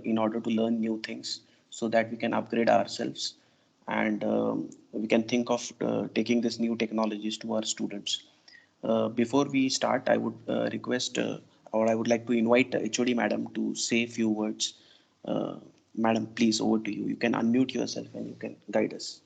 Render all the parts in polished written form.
in order to learn new things so that we can upgrade ourselves and we can think of taking this new technologies to our students. Before we start, I would request or I would like to invite HOD Madam to say a few words. Uh, Madam, please, over to you. You can unmute yourself and you can guide us.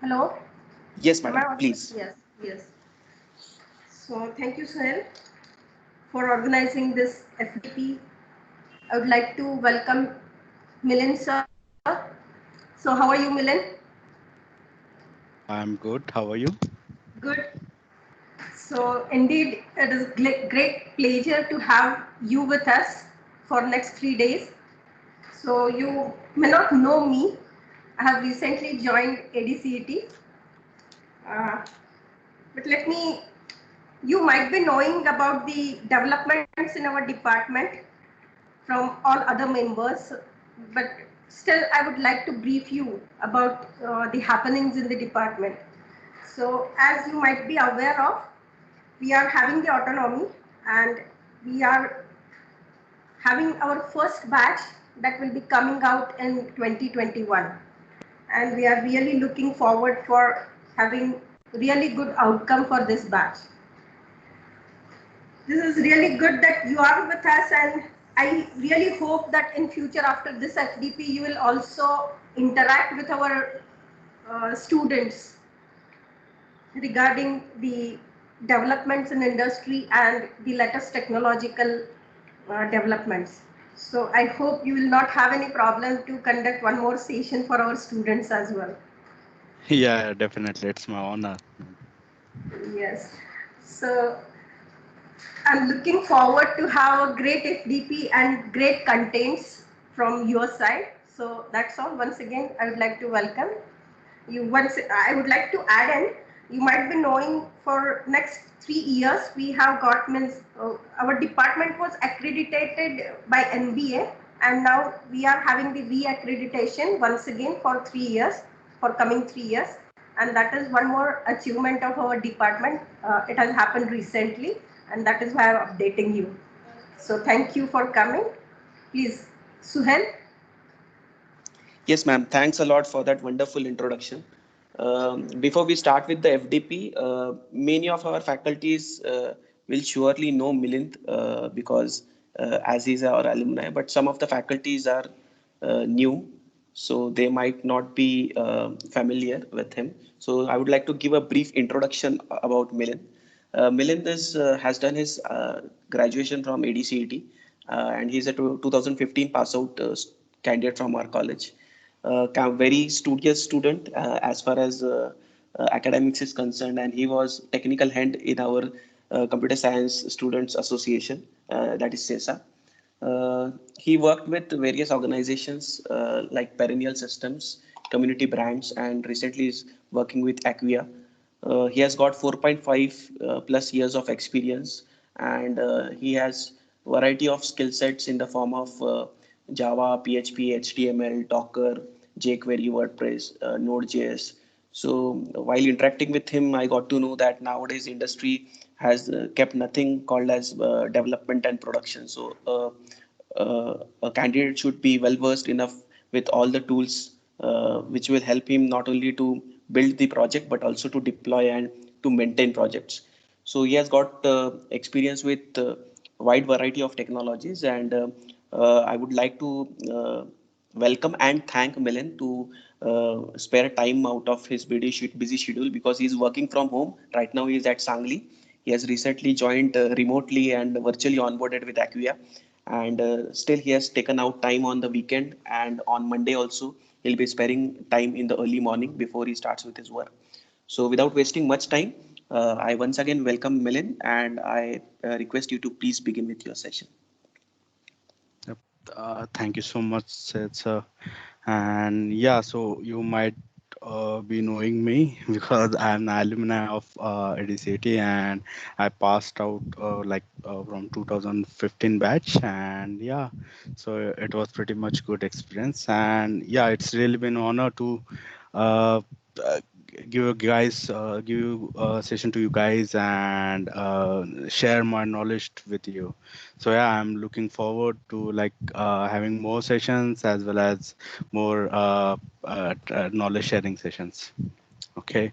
Hello, Yes, am I Madam, audible? please. Yes, yes. So thank you, Suhail, for organizing this FDP. I would like to welcome Milind sir. So how are you, Milind? I'm good. How are you? Good. So indeed, it is great pleasure to have you with us for next 3 days. So you may not know me. I have recently joined ADCET. Uh, but let me you might be knowing about the developments in our department from all other members, but still I would like to brief you about the happenings in the department. So as you might be aware of, we are having the autonomy and we are having our first batch that will be coming out in 2021, and we are really looking forward for having really good outcome for this batch. This is really good that you are with us, and I really hope that in future after this FDP you will also interact with our students regarding the developments in industry and the latest technological developments. So I hope you will not have any problem to conduct one more session for our students as well. Yeah, definitely. It's my honor. Yes. So I'm looking forward to have a great FDP and great contents from your side. So that's all. Once again, I would like to welcome you. Once I would like to add in, you might be knowing for next 3 years we have got means our department was accredited by NBA, and now we are having the re-accreditation once again for 3 years, for coming 3 years, and that is one more achievement of our department. It has happened recently, and that is why I'm updating you. So thank you for coming. Please, Suhel. Yes, ma'am. Thanks a lot for that wonderful introduction. Before we start with the FDP, many of our faculties will surely know Milind because as he's our alumni, but some of the faculties are new, so they might not be familiar with him. So I would like to give a brief introduction about Milind. Milind has done his graduation from ADCET, and he's a 2015 pass out candidate from our college. Very studious student as far as academics is concerned, and he was technical hand in our computer science students association, that is CESA. He worked with various organizations like Perennial Systems, Community Brands, and recently is working with Acquia. He has got 4.5 plus years of experience, and he has variety of skill sets in the form of Java, PHP, HTML, Docker, jQuery, WordPress, Node.js. So while interacting with him, I got to know that nowadays industry has kept nothing called as development and production. So a candidate should be well versed enough with all the tools which will help him not only to build the project but also to deploy and to maintain projects. So he has got experience with wide variety of technologies, and I would like to welcome and thank Milan to spare time out of his busy schedule because he's working from home. Right now he is at Sangli. He has recently joined remotely and virtually onboarded with Acquia, and still he has taken out time on the weekend, and on Monday also he'll be sparing time in the early morning before he starts with his work. So without wasting much time, I once again welcome Milan, and I request you to please begin with your session. Yep. Thank you so much, Seth, sir. And yeah, so you might be knowing me because I'm an alumni of EDCT, and I passed out from 2015 batch, and yeah, so it was pretty much good experience, and yeah, it's really been an honor to uh, uh, give you a session to you guys and share my knowledge with you. So yeah, I'm looking forward to having more sessions as well as more knowledge sharing sessions. Okay,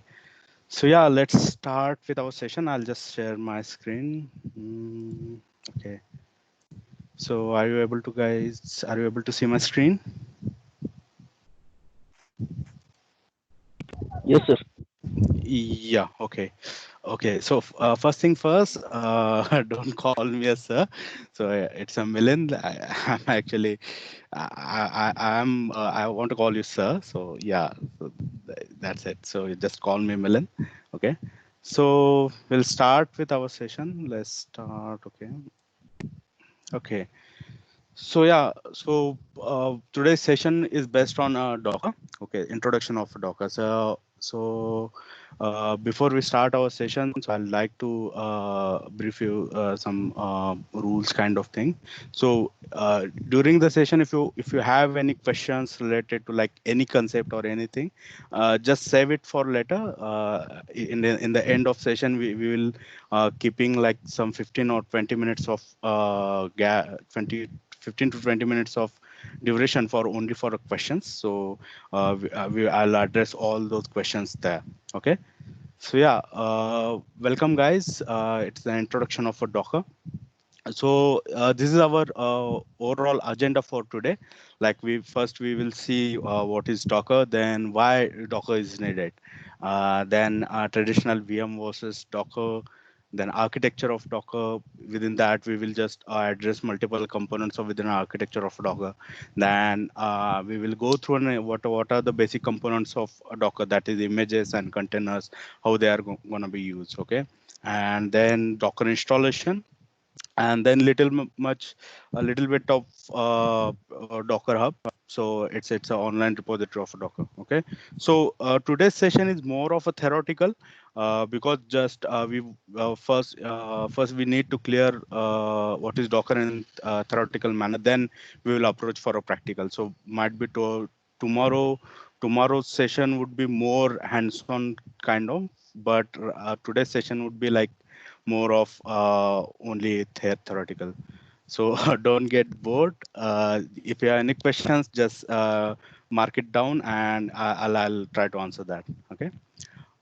so yeah, let's start with our session. I'll just share my screen. Okay, so are you able to see my screen? Yes, sir. Yeah, okay. Okay, so first thing first, don't call me a sir. So it's a Milind. I'm actually, I want to call you sir. So yeah, so that's it. So you just call me Milind. Okay. So we'll start with our session. Let's start. Okay. Okay. So yeah, so today's session is based on Docker. Okay, introduction of Docker. So before we start our session, so I'd like to brief you some rules kind of thing. So during the session, if you have any questions related to like any concept or anything, just save it for later. In the end of session, we will keeping like some 15 or 20 minutes of 15 to 20 minutes of duration for only for questions. So I'll address all those questions there. Okay. So yeah, welcome guys. It's the introduction of a Docker. So this is our overall agenda for today. Like we will see what is Docker, then why Docker is needed, then traditional VM versus Docker, then architecture of Docker. Within that, we will just address multiple components of within architecture of Docker. Then we will go through what are the basic components of Docker, that is images and containers, how they are going to be used. Okay, and then Docker installation, and then a little bit of Docker Hub. So it's an online repository of Docker. Okay, so today's session is more of a theoretical, because just we first we need to clear what is Docker in theoretical manner, then we will approach for a practical. So might be tomorrow tomorrow's session would be more hands-on kind of, but today's session would be like more of only theoretical. So don't get bored. If you have any questions, just mark it down, and I'll try to answer that. Okay.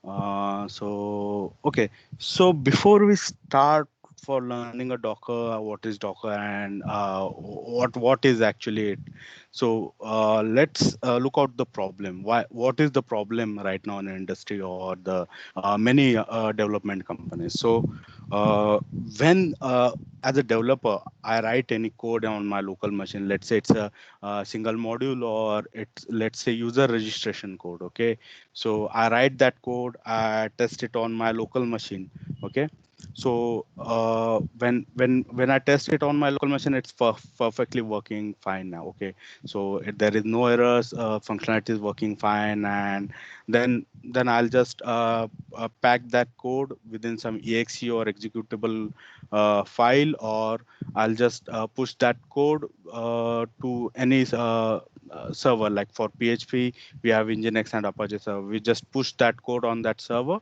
Okay. So before we start for learning a Docker, what is Docker, and what is actually it? So let's look out the problem. What is the problem right now in the industry or the many development companies? So uh, when as a developer, I write any code on my local machine. Let's say it's a single module, or it's, let's say, user registration code. Okay, so I write that code, I test it on my local machine. Okay, so when I test it on my local machine, it's perfectly working fine now. Okay, so there is no errors, functionality is working fine, and then I'll just pack that code within some exe or executable file, or I'll just push that code to any server. Like for PHP, we have Nginx and Apache server. We just push that code on that server,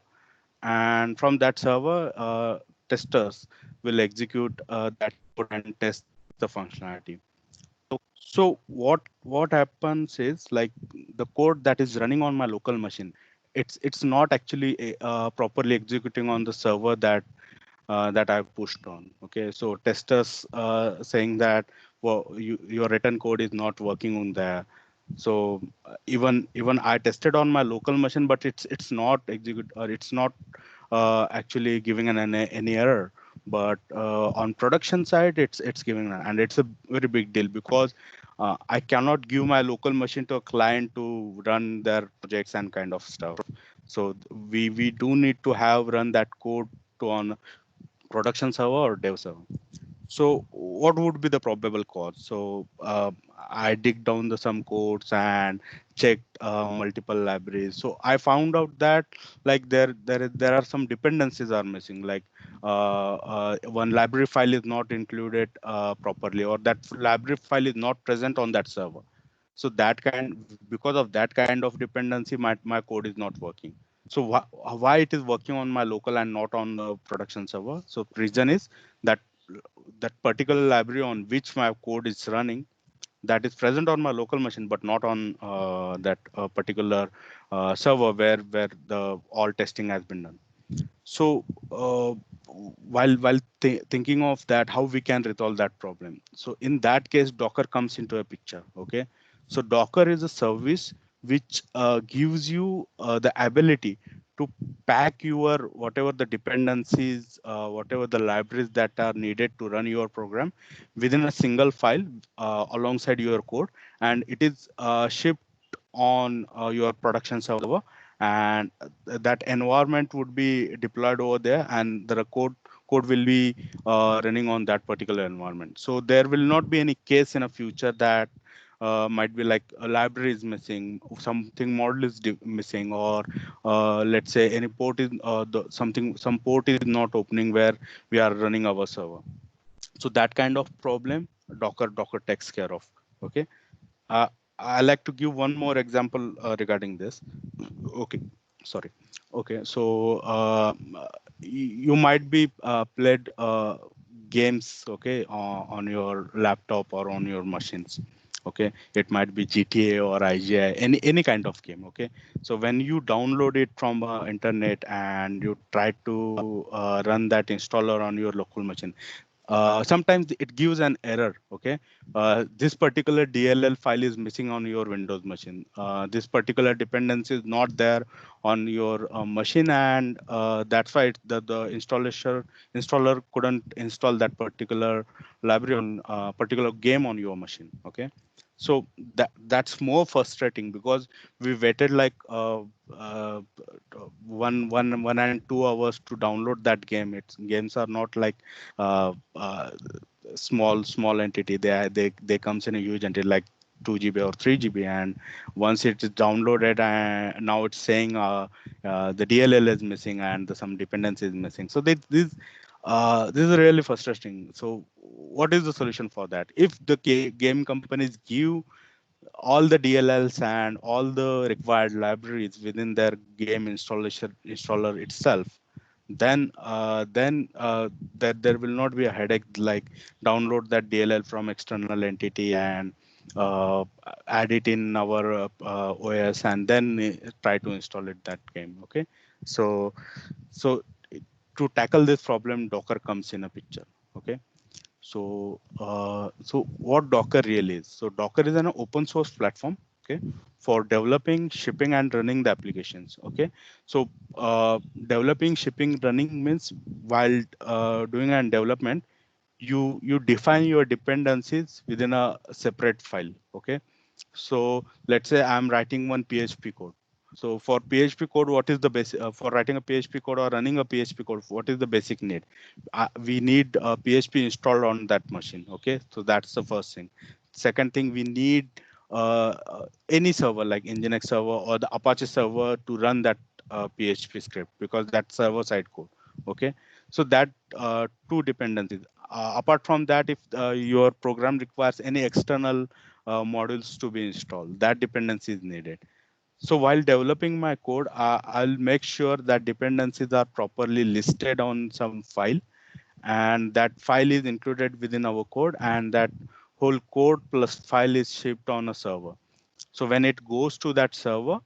and from that server, testers will execute that code and test the functionality. So what happens is, like, the code that is running on my local machine, it's not actually properly executing on the server that I've pushed on. Okay, so testers saying that, well, your written code is not working on there. So even I tested on my local machine, but it's not execute, or it's not actually giving any error. But on production side, it's giving, and it's a very big deal, because I cannot give my local machine to a client to run their projects and kind of stuff. So we do need to have run that code to on production server or dev server. So what would be the probable cause? So I dig down the some codes and checked multiple libraries. So I found out that like there are some dependencies are missing. Like one library file is not included properly, or that library file is not present on that server. So that kind, because of that kind of dependency, my code is not working. So why it is working on my local and not on the production server? So reason is that that particular library on which my code is running, that is present on my local machine but not on that particular server where the all testing has been done. So while thinking of that, how we can resolve that problem, so in that case Docker comes into a picture. Okay, so Docker is a service which gives you the ability to pack your whatever the dependencies, whatever the libraries that are needed to run your program within a single file alongside your code, and it is shipped on your production server, and that environment would be deployed over there, and the code will be running on that particular environment. So there will not be any case in a future that might be like a library is missing, something model is missing, or let's say any port is some port is not opening where we are running our server. So that kind of problem Docker takes care of. Okay, uh, I like to give one more example regarding this. Okay, sorry. Okay, so you might be played games, okay, on your laptop or on your machines. Okay, it might be GTA or IGI, any kind of game. Okay, so when you download it from internet and you try to run that installer on your local machine, sometimes it gives an error. Okay, this particular DLL file is missing on your Windows machine. This particular dependency is not there on your machine, and that's why the installer couldn't install that particular library on particular game on your machine. Okay, so that's more frustrating because we waited like one and 2 hours to download that game. It's games are not like small entity. They comes in a huge entity like 2 GB or 3 GB, and once it is downloaded, and now it's saying the DLL is missing and some dependency is missing. So this is really frustrating. So what is the solution for that? If the game companies give all the DLLs and all the required libraries within their game installer itself, then that there will not be a headache like download that DLL from external entity and uh, add it in our OS and then try to install it that game. Okay, so so to tackle this problem, Docker comes in a picture. Okay, so what Docker really is? So Docker is an open source platform, okay, for developing, shipping, and running the applications. Okay, so developing, shipping, running means while doing an development, you define your dependencies within a separate file. Okay, so let's say I'm writing one PHP code. So for PHP code, what is the basic for writing a PHP code or running a PHP code? What is the basic need? We need PHP installed on that machine. Okay, so that's the first thing. Second thing, we need any server like Nginx server or the Apache server to run that PHP script because that's server side code. Okay, so that two dependencies. Apart from that, if your program requires any external modules to be installed, that dependency is needed. So while developing my code, I'll make sure that dependencies are properly listed on some file, and that file is included within our code, and that whole code plus file is shipped on a server. So when it goes to that server,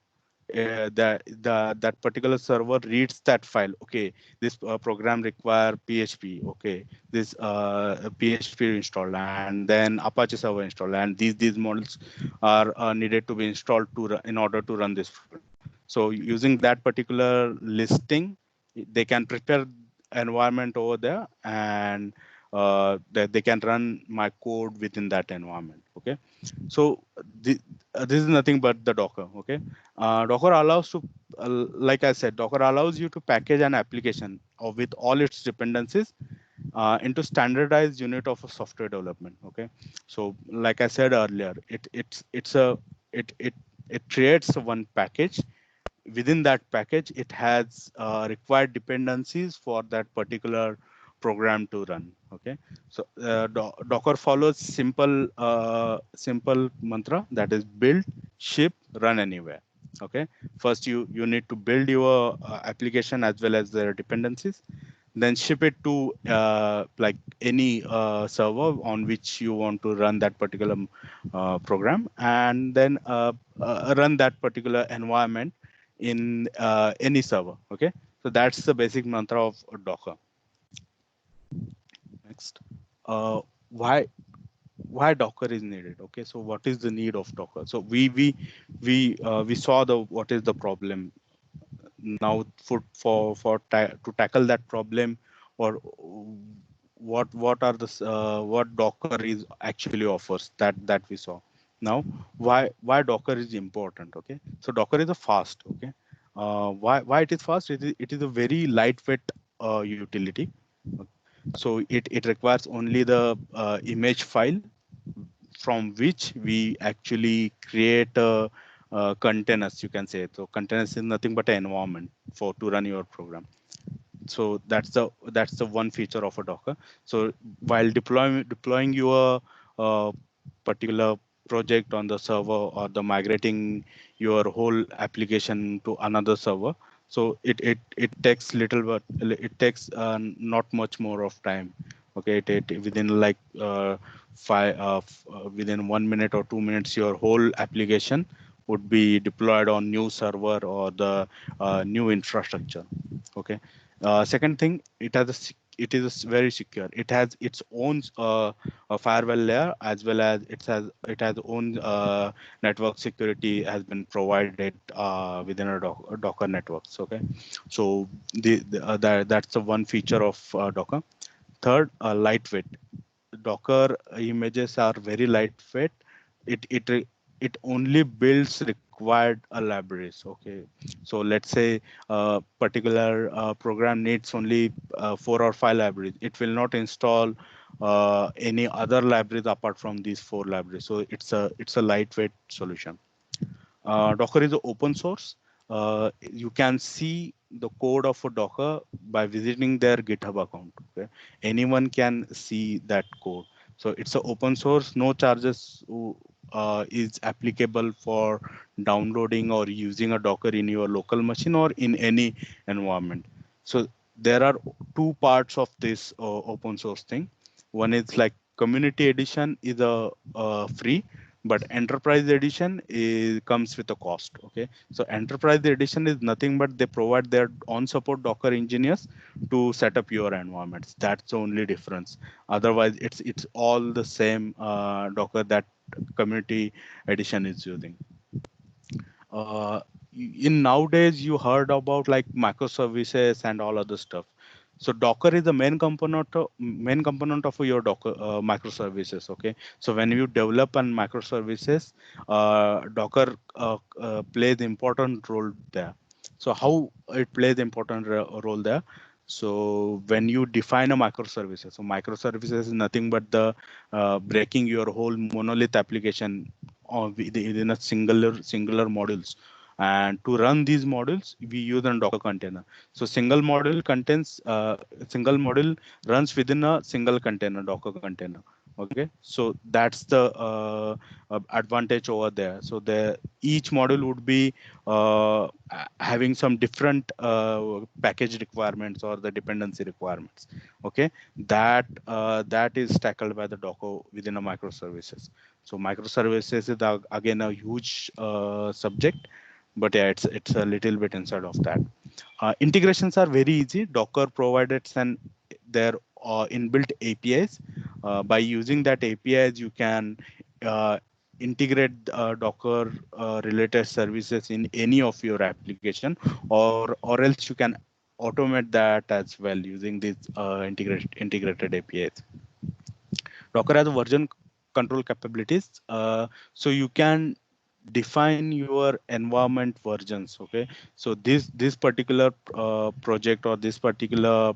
that particular server reads that file. Okay, this program require PHP. Okay, this PHP installed, and then Apache server installed, and these models are needed to be installed in order to run this program. So using that particular listing, they can prepare environment over there, and they can run my code within that environment. Okay, so this is nothing but the Docker. Okay, Docker allows to, like I said, Docker allows you to package an application with all its dependencies into standardized unit of a software development. Okay, so like I said earlier, it creates one package. Within that package, it has required dependencies for that particular program to run. Okay, so Docker follows simple mantra, that is build, ship, run anywhere. Okay, first you need to build your application as well as their dependencies, then ship it to like any server on which you want to run that particular program, and then run that particular environment in any server. Okay, so that's the basic mantra of Docker. Next, why Docker is needed? Okay, so what is the need of Docker? So we saw the what is the problem. Now to tackle that problem, or what are the what Docker is actually offers, that we saw. Now why Docker is important? Okay, so Docker is a fast. Okay, why it is fast? It is a very lightweight utility. So it requires only the image file from which we actually create containers, you can say. So containers is nothing but an environment for to run your program. So that's the one feature of a Docker. So while deploying your particular project on the server, or the migrating your whole application to another server, so it takes little, but it takes not much more of time. Okay, it within like within 1 minute or 2 minutes, your whole application would be deployed on new server or the new infrastructure. Okay, second thing, it is very secure. It has its own firewall layer, as well as it has own network security has been provided within a Docker networks. Okay, so that's the one feature of Docker. Third, lightweight. Docker images are very lightweight. It only builds required libraries. Okay, so let's say a particular program needs only 4 or 5 libraries. It will not install any other libraries apart from these 4 libraries. So it's a lightweight solution. Docker is open source. You can see the code of a Docker by visiting their GitHub account. Okay, anyone can see that code. So it's a open source. No charges is applicable for downloading or using a Docker in your local machine or in any environment. So there are two parts of this open source thing. One is like community edition is a free, but enterprise edition comes with a cost. Okay, so enterprise edition is nothing but they provide their own support Docker engineers to set up your environments. That's the only difference. Otherwise it's all the same Docker that community edition is using. In nowadays you heard about like microservices and all other stuff. So Docker is the main component of your Docker microservices. Okay, so when you develop an microservices, Docker plays important role there. So how it plays important role there? So when you define a microservices, so microservices is nothing but the breaking your whole monolith application within a singular modules. And to run these modules, we use a Docker container. So single module runs within a single container, Docker container. Okay, so that's the advantage over there. So each module would be having some different package requirements or the dependency requirements. Okay, that is tackled by the Docker within a microservices. So microservices is again a huge subject, but yeah, it's a little bit inside of that. Integrations are very easy. Docker provided their inbuilt APIs. By using that APIs, you can integrate Docker related services in any of your application, or else you can automate that as well using these integrated APIs. Docker has version control capabilities, so you can define your environment versions. Okay, so this particular project or this particular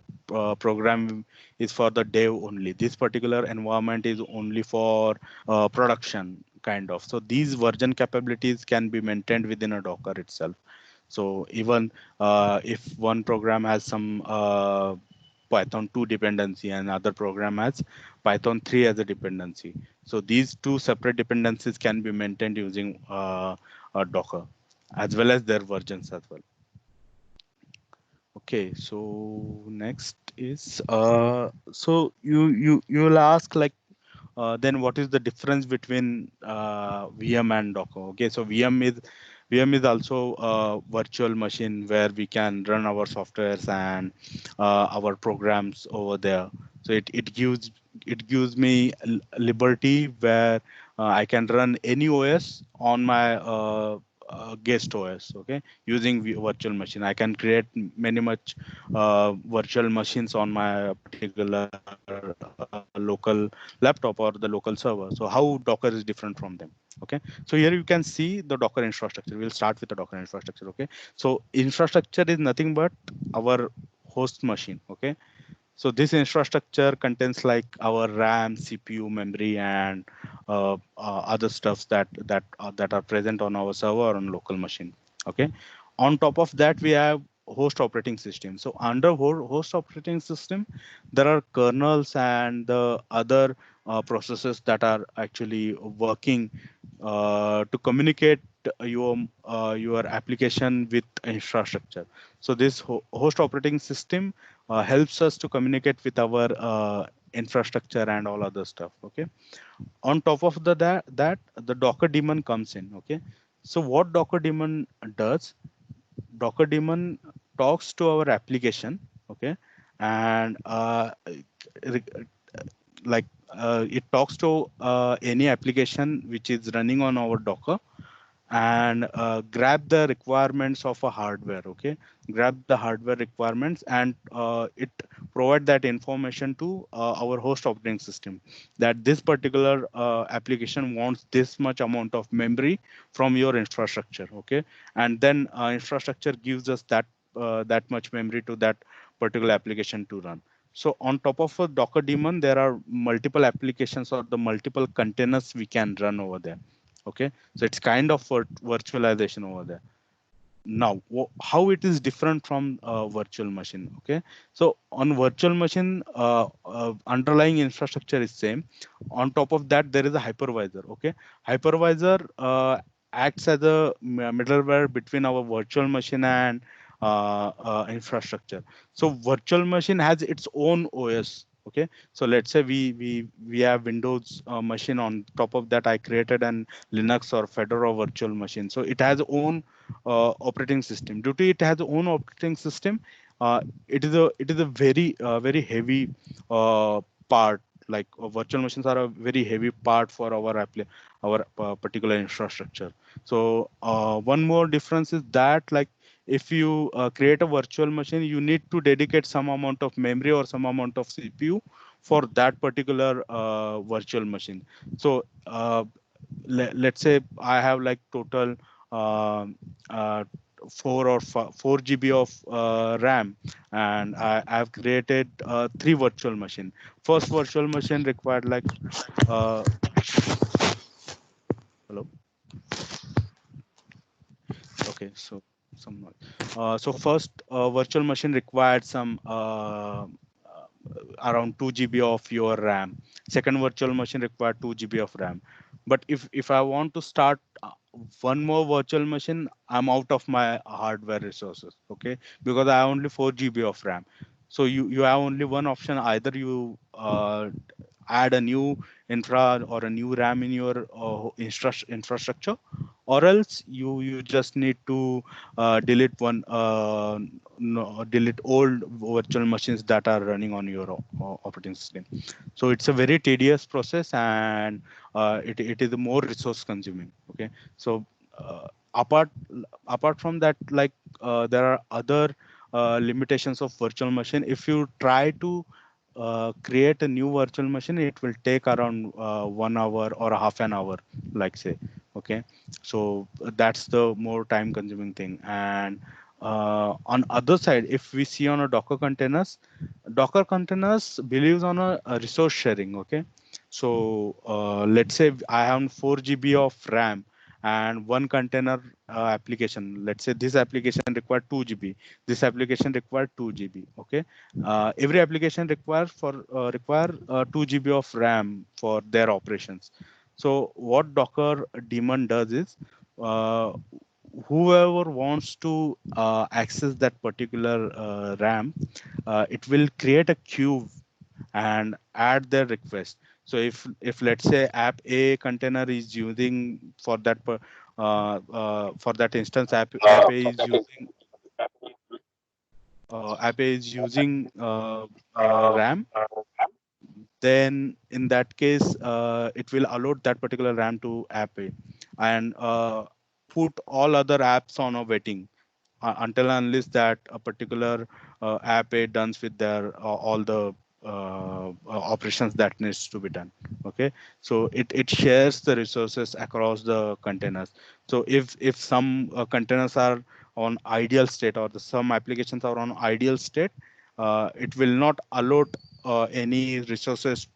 program is for the dev only. This particular environment is only for production kind of. So these version capabilities can be maintained within a Docker itself. So even if one program has some Python 2 dependency and other program has Python 3 as a dependency. So these two separate dependencies can be maintained using Docker as well as their versions as well. Okay, so next is you will ask like then what is the difference between VM and Docker? Okay, so VM is also a virtual machine where we can run our softwares and our programs over there. So it gives me liberty where I can run any OS on my guest OS. Okay, using virtual machine, I can create many much virtual machines on my particular local laptop or the local server. So how Docker is different from them? Okay, so here you can see the Docker infrastructure. We'll start with the Docker infrastructure. Okay, so infrastructure is nothing but our host machine. Okay, so this infrastructure contains like our RAM, CPU, memory, and other stuffs that are present on our server on local machine. Okay. On top of that, we have host operating system. So under host operating system, there are kernels and the other processes that are actually working to communicate your application with infrastructure. So this host operating system helps us to communicate with our infrastructure and all other stuff. Okay, on top of that the Docker daemon comes in. Okay, so what Docker daemon does, Docker daemon talks to our application. Okay, and re- it talks to any application which is running on our Docker and grab the requirements of a hardware. Okay, grab the hardware requirements and it provide that information to our host operating system that this particular application wants this much amount of memory from your infrastructure. Okay, and then infrastructure gives us that much memory to that particular application to run. So on top of a Docker daemon, there are multiple applications or the multiple containers we can run over there. Okay, so it's kind of virtualization over there. Now how it is different from virtual machine? Okay, so on virtual machine underlying infrastructure is same. On top of that there is a hypervisor. Okay, hypervisor acts as a middleware between our virtual machine and infrastructure. So virtual machine has its own OS. Okay, so let's say we have Windows machine. On top of that I created an Linux or Fedora virtual machine, so it has own operating system. Due to it has own operating system, it is a very heavy part. Like virtual machines are a very heavy part for our particular infrastructure. So one more difference is that like if you create a virtual machine, you need to dedicate some amount of memory or some amount of CPU for that particular virtual machine. So let's say I have like total um, uh, 4 GB of RAM, and I have created 3 virtual machine. First virtual machine required like uh, hello. Okay, so some so first virtual machine required some around 2 GB of your RAM. Second virtual machine required 2 GB of RAM. But if I want to start one more virtual machine, I'm out of my hardware resources. Okay, because I have only 4 GB of RAM. So you have only one option: either you add a new infra or a new RAM in your infrastructure, or else you just need to delete old virtual machines that are running on your operating system. So it's a very tedious process, and it is more resource consuming. Okay, so apart apart from that, like there are other limitations of virtual machine. If you try to create a new virtual machine, it will take around 1 hour or a half an hour, like say. Okay, so that's the more time consuming thing. And on other side, if we see on a Docker containers believes on a resource sharing. Okay, so let's say I have 4 GB of RAM and one container application. Let's say this application require 2 GB, this application require 2 GB. Okay, every application require 2 GB of RAM for their operations. So what Docker daemon does is, uh, whoever wants to access that particular RAM, it will create a queue and add their request. So if let's say app A container is using for that instance, app A is using RAM, then in that case it will allot that particular RAM to app A, and put all other apps on a waiting until and unless that a particular app A done with their all the operations that needs to be done. Okay, so it shares the resources across the containers. So if some containers are on ideal state, or some applications are on ideal state, it will not allot any resources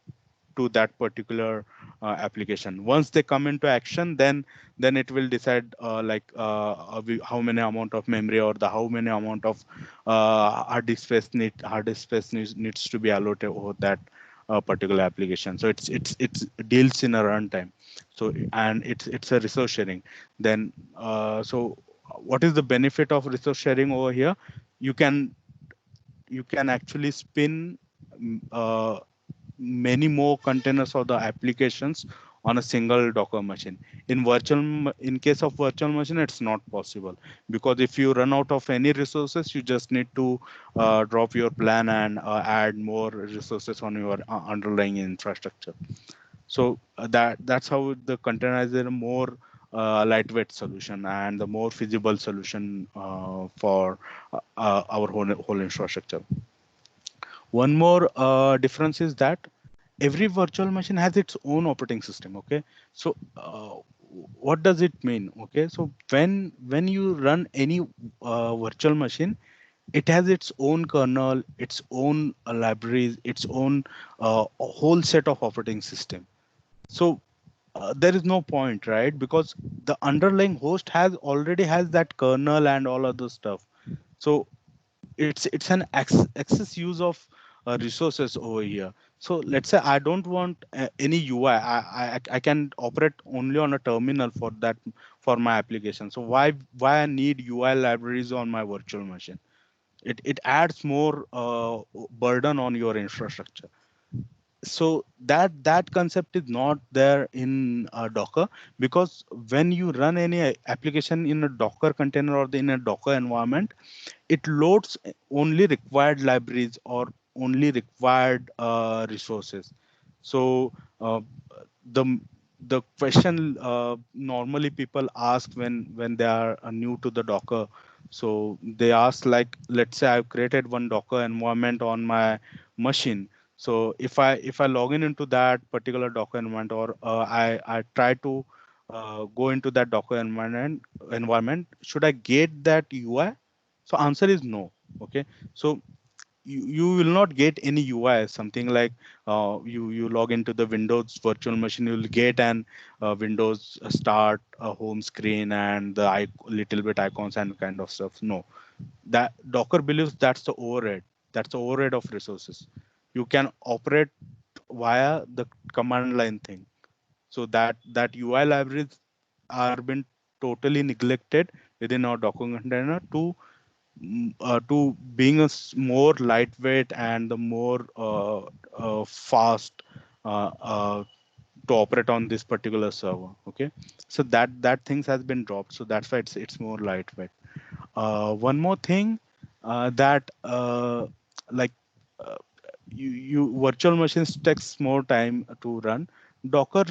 to that particular application. Once they come into action, then it will decide how many amount of memory, or the how many amount of hard disk space needs to be allocated over that particular application. So it's deals in a runtime. So and it's a resource sharing. Then so what is the benefit of resource sharing over here? You can actually spin uh, many more containers of the applications on a single Docker machine. In case of virtual machine, it's not possible, because if you run out of any resources, you just need to drop your plan and add more resources on your underlying infrastructure. So that's how the container is a more lightweight solution and the more feasible solution for our whole infrastructure. One more difference is that every virtual machine has its own operating system. Okay, so what does it mean? Okay, so when you run any virtual machine, it has its own kernel, its own libraries, its own whole set of operating system. So there is no point, right? Because the underlying host has already has that kernel and all other stuff. So it's an excess use of resources over here. So let's say I don't want any UI. I can operate only on a terminal for that, for my application. So why I need UI libraries on my virtual machine? It adds more burden on your infrastructure. So that concept is not there in Docker, because when you run any application in a Docker container or in a Docker environment, it loads only required libraries or only required resources. So the the question normally people ask when they are new to the Docker, so they ask, like, let's say I've created one Docker environment on my machine. So if I log in into that particular Docker environment, or I try to go into that Docker environment, should I get that UI? So answer is no. Okay, so you will not get any UI. Something like you log into the Windows virtual machine, you will get an Windows start, a home screen, and the little bit icons and kind of stuff. No, that Docker believes that's the overhead. That's the overhead of resources. You can operate via the command line thing. So that UI libraries are been totally neglected within our Docker container to being more lightweight and the more fast to operate on this particular server. Okay, so that things has been dropped. So that's why it's more lightweight. One more thing that like uh, you virtual machines takes more time to run. Docker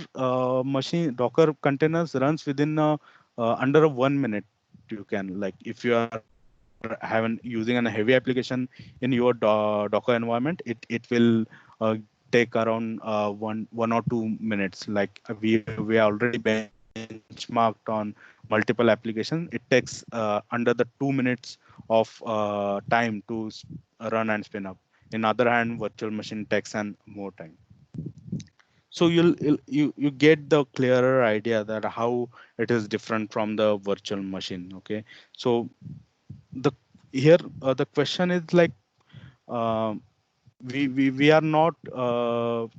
containers runs within under a 1 minute. You can, like, if you are having using a heavy application in your Docker environment, it will take around 1 or 2 minutes. Like we are already benchmarked on multiple applications. It takes under the 2 minutes of time to run and spin up. In other hand, virtual machine takes an more time. So you get the clearer idea that how it is different from the virtual machine. Okay, so the here the question is like, um we are not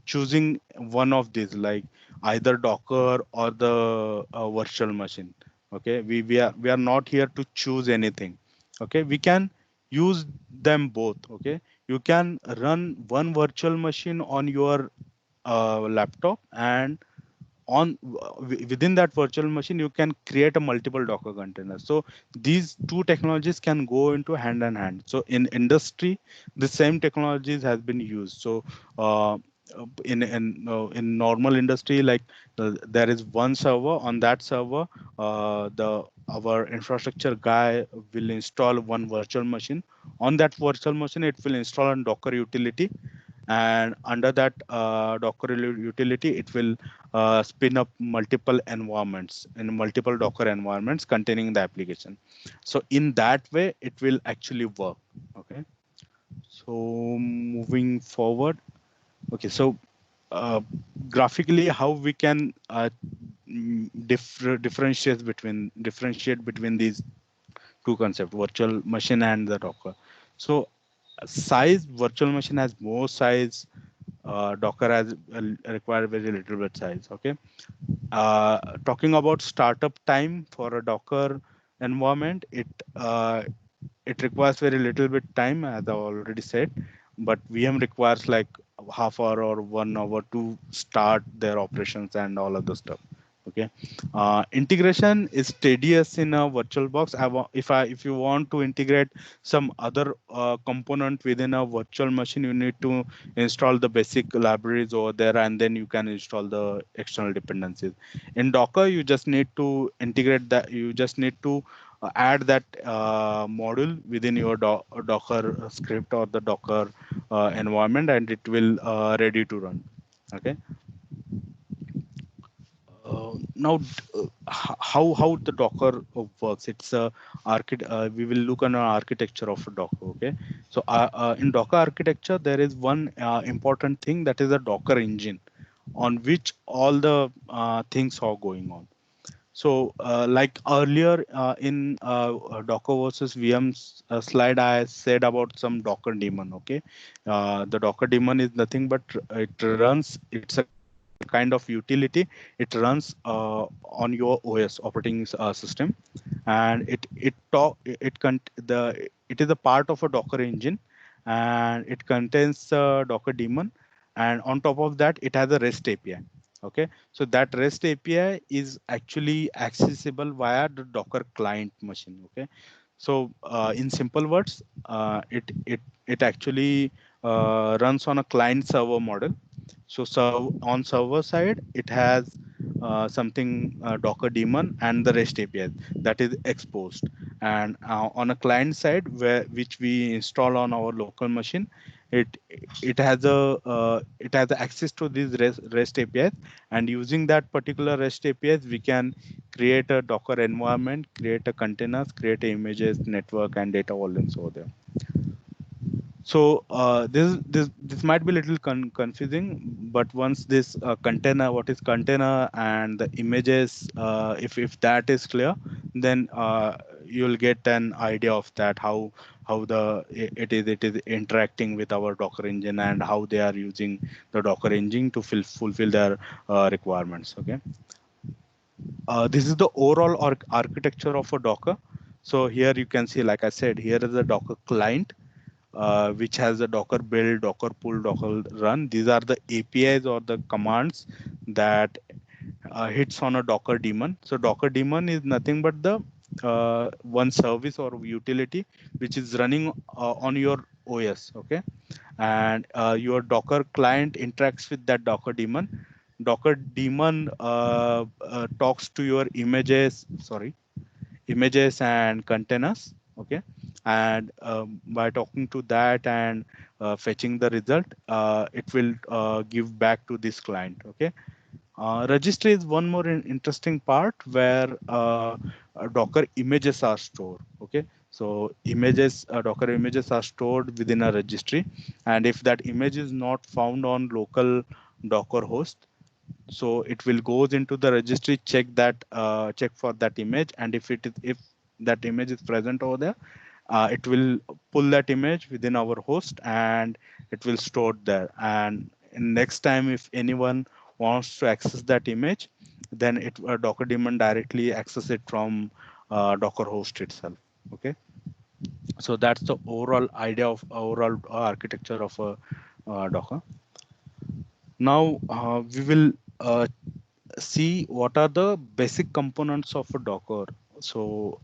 choosing one of these, like either Docker or the virtual machine. Okay, we are not here to choose anything. Okay, we can use them both. Okay, you can run one virtual machine on your laptop, and within that virtual machine you can create a multiple Docker containers. So these two technologies can go into hand in hand. So in industry, the same technologies has been used. So uh, in normal industry, like there is one server. On that server, the our infrastructure guy will install one virtual machine. On that virtual machine, it will install a Docker utility, and under that Docker utility, it will spin up multiple environments in multiple Docker environments containing the application. So in that way, it will actually work. Okay. So moving forward. Okay. So uh, graphically, how we can differentiate between these two concepts, virtual machine and the Docker. So size, virtual machine has more size, Docker has require very little bit size. Okay. Talking about startup time for a Docker environment, it requires very little bit time, as I already said, but VM requires like half hour or 1 hour to start their operations and all of the stuff. Okay. Integration is tedious in a virtual box. If you want to integrate some other component within a virtual machine, you need to install the basic libraries over there, and then you can install the external dependencies. In Docker, you just need to integrate that. You just need to add that module within your Docker script or the Docker environment, and it will ready to run. Okay. Now, how the Docker works? It's a we will look on an architecture of a Docker. Okay, so in Docker architecture, there is one important thing, that is a Docker engine, on which all the things are going on. So, like earlier in Docker versus VM's slide, I said about some Docker daemon. Okay, the Docker daemon is nothing but it runs. It's a kind of utility. It runs on your OS operating system, and it is a part of a Docker engine, and it contains Docker daemon, and on top of that, it has a REST API. Okay, so that REST API is actually accessible via the Docker client machine. Okay, so in simple words, it actually runs on a client server model. So on server side, it has something Docker daemon and the REST API that is exposed, and on a client side, which we install on our local machine, it it has access to these REST APIs, and using that particular REST APIs, we can create a Docker environment, create a containers, create images, network, and data volumes over there. So this might be a little confusing, but once this container, what is container, and the images, if that is clear, then you'll get an idea of that, how it is interacting with our Docker engine, and how they are using the Docker engine to fulfill their requirements. Okay. This is the overall architecture of a Docker. So here you can see, like I said, here is a Docker client, which has a Docker build, Docker pull, Docker run. These are the APIs or the commands that hits on a Docker daemon. So Docker daemon is nothing but the one service or utility which is running on your OS. Okay, and your Docker client interacts with that Docker daemon. Docker daemon talks to your images and containers. Okay, and by talking to that and fetching the result, it will give back to this client. Okay. Registry is one more interesting part where Docker images are stored. Okay, so images, Docker images are stored within a registry, and if that image is not found on local Docker host, so it will goes into the registry, check for that image, and if that image is present over there, it will pull that image within our host and it will store there. And next time if anyone wants to access that image, then Docker daemon directly access it from Docker host itself. Okay, so that's the overall idea of overall architecture of a Docker. Now we will see what are the basic components of a Docker. So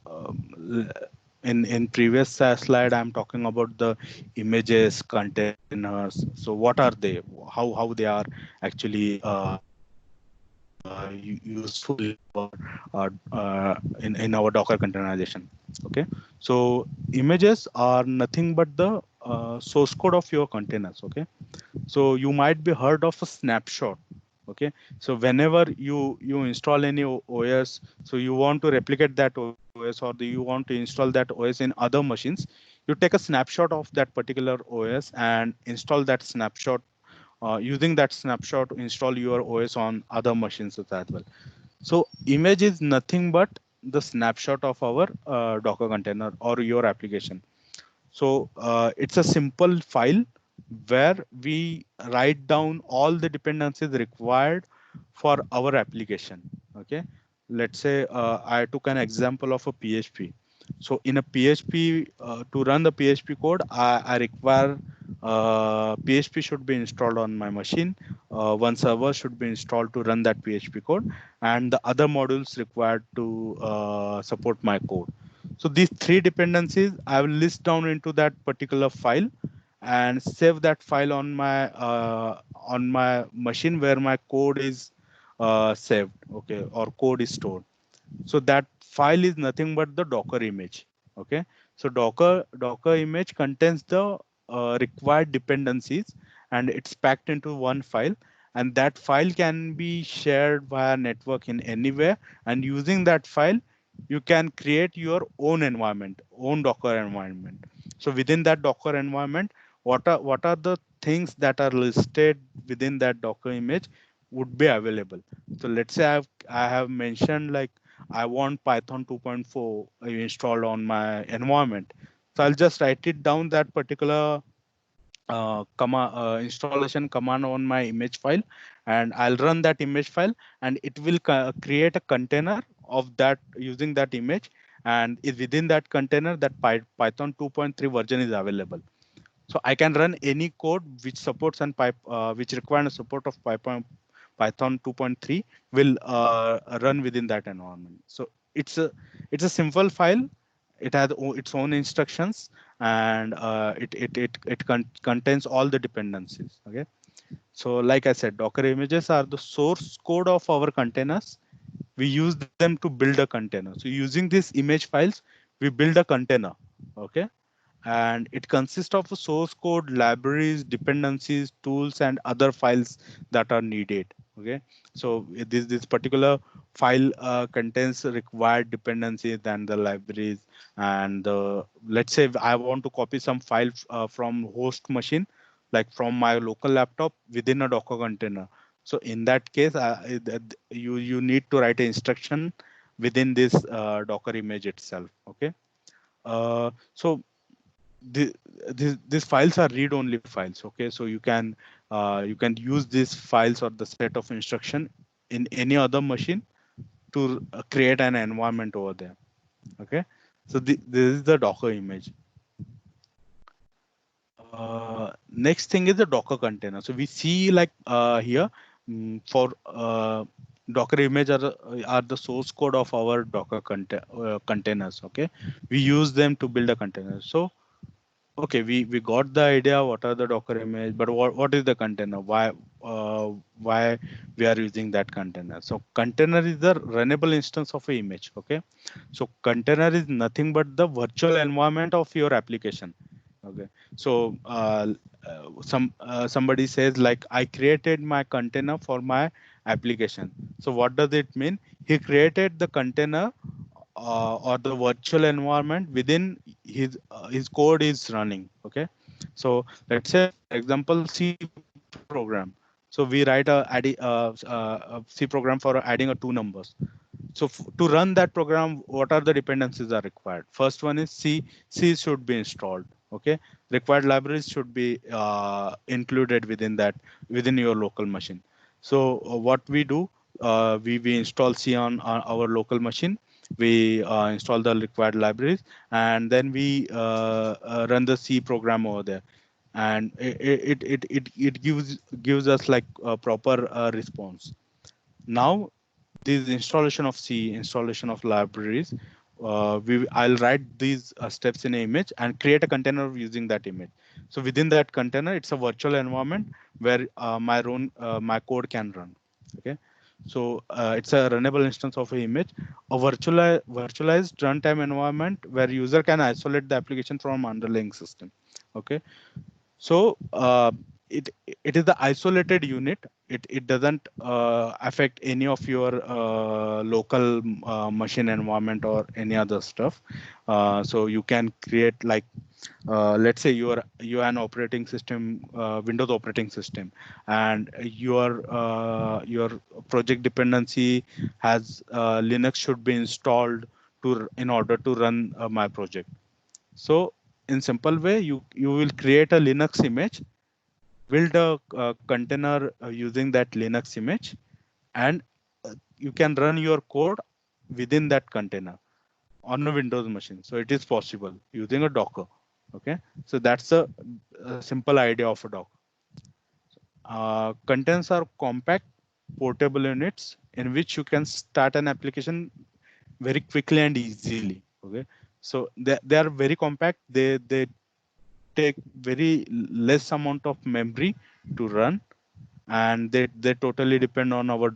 in previous slide, I'm talking about the images, containers. So what are they? How they are actually useful in our in our Docker containerization. Okay, so images are nothing but the source code of your containers. Okay, so you might be heard of a snapshot. Okay, so whenever you install any OS, so you want to replicate that OS, or you want to install that OS in other machines, you take a snapshot of that particular OS and install that snapshot, using that snapshot to install your OS on other machines as well. So image is nothing but the snapshot of our Docker container or your application. So it's a simple file where we write down all the dependencies required for our application. Okay, let's say I took an example of a PHP. So in a PHP, to run the PHP code, I require PHP should be installed on my machine. One server should be installed to run that PHP code, and the other modules required to support my code. So these three dependencies I will list down into that particular file and save that file on my machine where my code is saved. Okay, or code is stored. So that file is nothing but the Docker image. Okay, so Docker image contains the required dependencies, and it's packed into one file, and that file can be shared via network in anywhere, and using that file you can create your own environment, own Docker environment. So within that Docker environment, what are the things that are listed within that Docker image would be available. So let's say I have mentioned like I want Python 2.4 installed on my environment. So I'll just write it down, that particular installation command on my image file, and I'll run that image file, and it will create a container of that using that image, and within that container that Python 2.3 version is available. So I can run any code which supports which requires support of Python 2.3 will run within that environment. So it's a simple file. It has its own instructions, and it contains all the dependencies. Okay. So like I said, Docker images are the source code of our containers. We use them to build a container. So using these image files, we build a container. Okay, and it consists of a source code, libraries, dependencies, tools, and other files that are needed. Okay, so this particular file contains required dependencies and the libraries, and let's say I want to copy some file from host machine, like from my local laptop within a Docker container. So in that case, you need to write an instruction within this Docker image itself. Okay, so these files are read-only files. Okay, so you can use these files or the set of instruction in any other machine to create an environment over there. Okay, so this is the Docker image. Next thing is the Docker container. So we see like here for Docker image are the source code of our Docker containers. Okay, we use them to build a container. So okay, we got the idea what are the Docker image, but what is the container? Why why we are using that container. So container is the runnable instance of an image. Okay, so container is nothing but the virtual environment of your application. Okay, so somebody says like I created my container for my application. So what does it mean? He created the container or the virtual environment within his code is running. Okay, so let's say for example C program. So we write a C program for adding a two numbers. So to run that program, what are the dependencies are required? First one is C should be installed. Okay, required libraries should be included within that, within your local machine. So what we do, we install C on our local machine. We install the required libraries, and then we run the C program over there, and it gives us like a proper response. Now this installation of C, installation of libraries, I'll write these steps in an image and create a container using that image. So within that container, it's a virtual environment where my code can run. Okay, so it's a runnable instance of an image, a virtualized runtime environment where user can isolate the application from underlying system. Okay, so it is the isolated unit. It doesn't affect any of your local machine environment or any other stuff. So you can create like let's say you are an operating system, Windows operating system, and your project dependency has Linux should be installed in order to run my project. So in simple way, you will create a Linux image, build a container using that Linux image, and you can run your code within that container on a Windows machine. So it is possible using a Docker. Okay, so that's a simple idea of a Docker. Containers are compact, portable units in which you can start an application very quickly and easily. Okay, so they are very compact. They take very less amount of memory to run, and they totally depend on our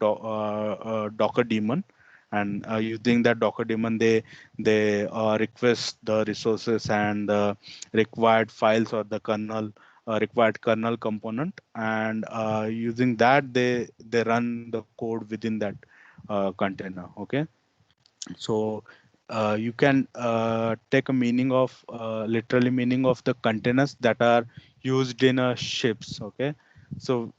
Docker daemon. And using that Docker daemon, they request the resources and the required files or the kernel required kernel component, and using that they run the code within that container. Okay, so you can take a meaning of literally meaning of the containers that are used in ships. Okay, so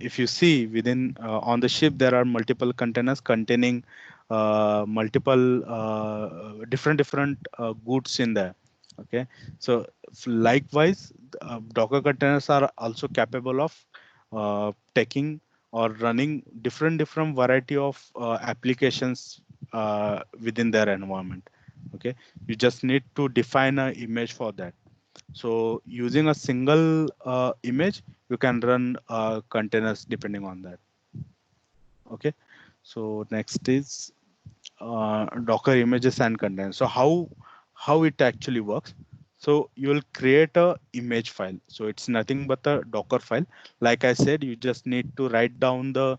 if you see within on the ship there are multiple containers containing multiple different goods in there. Okay, so likewise Docker containers are also capable of taking or running different variety of applications within their environment. Okay, you just need to define an image for that. So using a single image, you can run containers depending on that. Okay, so next is Docker images and containers. So how it actually works? So you will create a image file. So it's nothing but a Docker file. Like I said, you just need to write down the